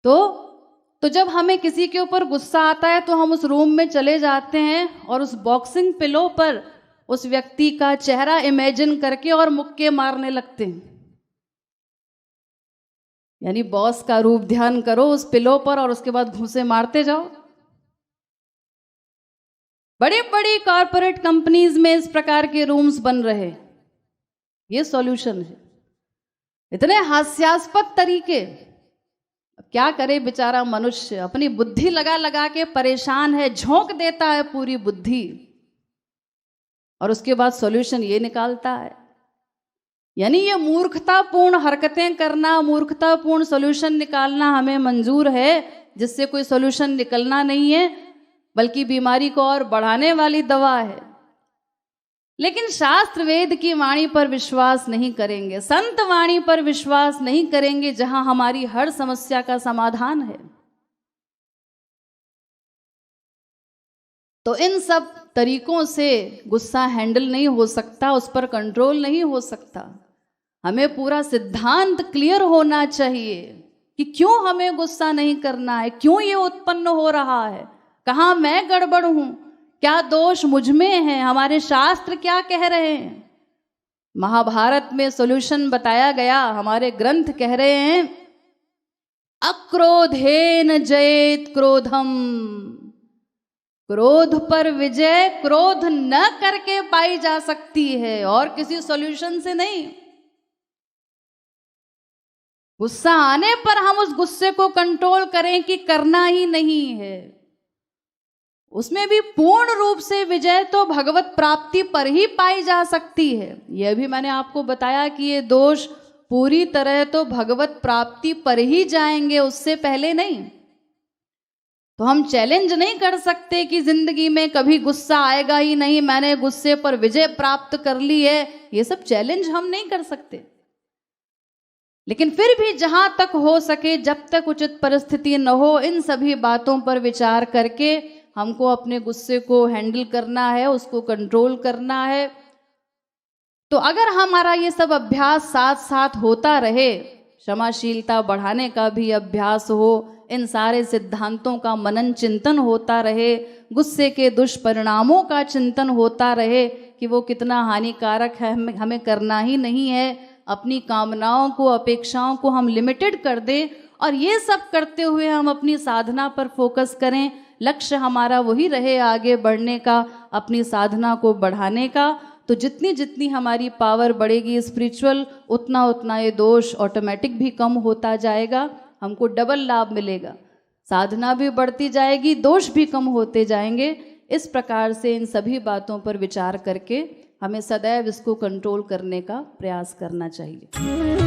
तो जब हमें किसी के ऊपर गुस्सा आता है तो हम उस रूम में चले जाते हैं और उस बॉक्सिंग पिलो पर उस व्यक्ति का चेहरा इमेजिन करके और मुक्के मारने लगते हैं। यानी बॉस का रूप ध्यान करो उस पिलो पर और उसके बाद घूंसे मारते जाओ। बड़ी बड़ी कॉरपोरेट कंपनीज में इस प्रकार के रूम्स बन रहे हैं। ये सॉल्यूशन है। इतने हास्यास्पद तरीके। क्या करे बेचारा मनुष्य, अपनी बुद्धि लगा लगा के परेशान है, झोंक देता है पूरी बुद्धि, और उसके बाद सॉल्यूशन ये निकालता है। यानी ये मूर्खतापूर्ण हरकतें करना, मूर्खतापूर्ण सॉल्यूशन निकालना हमें मंजूर है, जिससे कोई सॉल्यूशन निकलना नहीं है, बल्कि बीमारी को और बढ़ाने वाली दवा है। लेकिन शास्त्र वेद की वाणी पर विश्वास नहीं करेंगे, संत वाणी पर विश्वास नहीं करेंगे, जहां हमारी हर समस्या का समाधान है। तो इन सब तरीकों से गुस्सा हैंडल नहीं हो सकता, उस पर कंट्रोल नहीं हो सकता। हमें पूरा सिद्धांत क्लियर होना चाहिए कि क्यों हमें गुस्सा नहीं करना है, क्यों ये उत्पन्न हो रहा है, कहाँ मैं गड़बड़ हूं, क्या दोष मुझ में है, हमारे शास्त्र क्या कह रहे हैं। महाभारत में सॉल्यूशन बताया गया। हमारे ग्रंथ कह रहे हैं अक्रोधेन जयेत क्रोधम, क्रोध पर विजय क्रोध न करके पाई जा सकती है, और किसी सॉल्यूशन से नहीं। गुस्सा आने पर हम उस गुस्से को कंट्रोल करें कि करना ही नहीं है, उसमें भी पूर्ण रूप से विजय तो भगवत प्राप्ति पर ही पाई जा सकती है। यह भी मैंने आपको बताया कि ये दोष पूरी तरह तो भगवत प्राप्ति पर ही जाएंगे, उससे पहले नहीं। तो हम चैलेंज नहीं कर सकते कि जिंदगी में कभी गुस्सा आएगा ही नहीं, मैंने गुस्से पर विजय प्राप्त कर ली है। ये सब चैलेंज हम नहीं कर सकते। लेकिन फिर भी जहां तक हो सके, जब तक उचित परिस्थिति न हो, इन सभी बातों पर विचार करके हमको अपने गुस्से को हैंडल करना है, उसको कंट्रोल करना है। तो अगर हमारा ये सब अभ्यास साथ साथ होता रहे, क्षमाशीलता बढ़ाने का भी अभ्यास हो, इन सारे सिद्धांतों का मनन चिंतन होता रहे, गुस्से के दुष्परिणामों का चिंतन होता रहे कि वो कितना हानिकारक है, हमें करना ही नहीं है, अपनी कामनाओं को, अपेक्षाओं को हम लिमिटेड कर दें और ये सब करते हुए हम अपनी साधना पर फोकस करें। लक्ष्य हमारा वही रहे आगे बढ़ने का, अपनी साधना को बढ़ाने का। तो जितनी जितनी हमारी पावर बढ़ेगी स्पिरिचुअल, उतना उतना ये दोष ऑटोमेटिक भी कम होता जाएगा, हमको डबल लाभ मिलेगा, साधना भी बढ़ती जाएगी, दोष भी कम होते जाएंगे। इस प्रकार से इन सभी बातों पर विचार करके हमें सदैव इसको कंट्रोल करने का प्रयास करना चाहिए।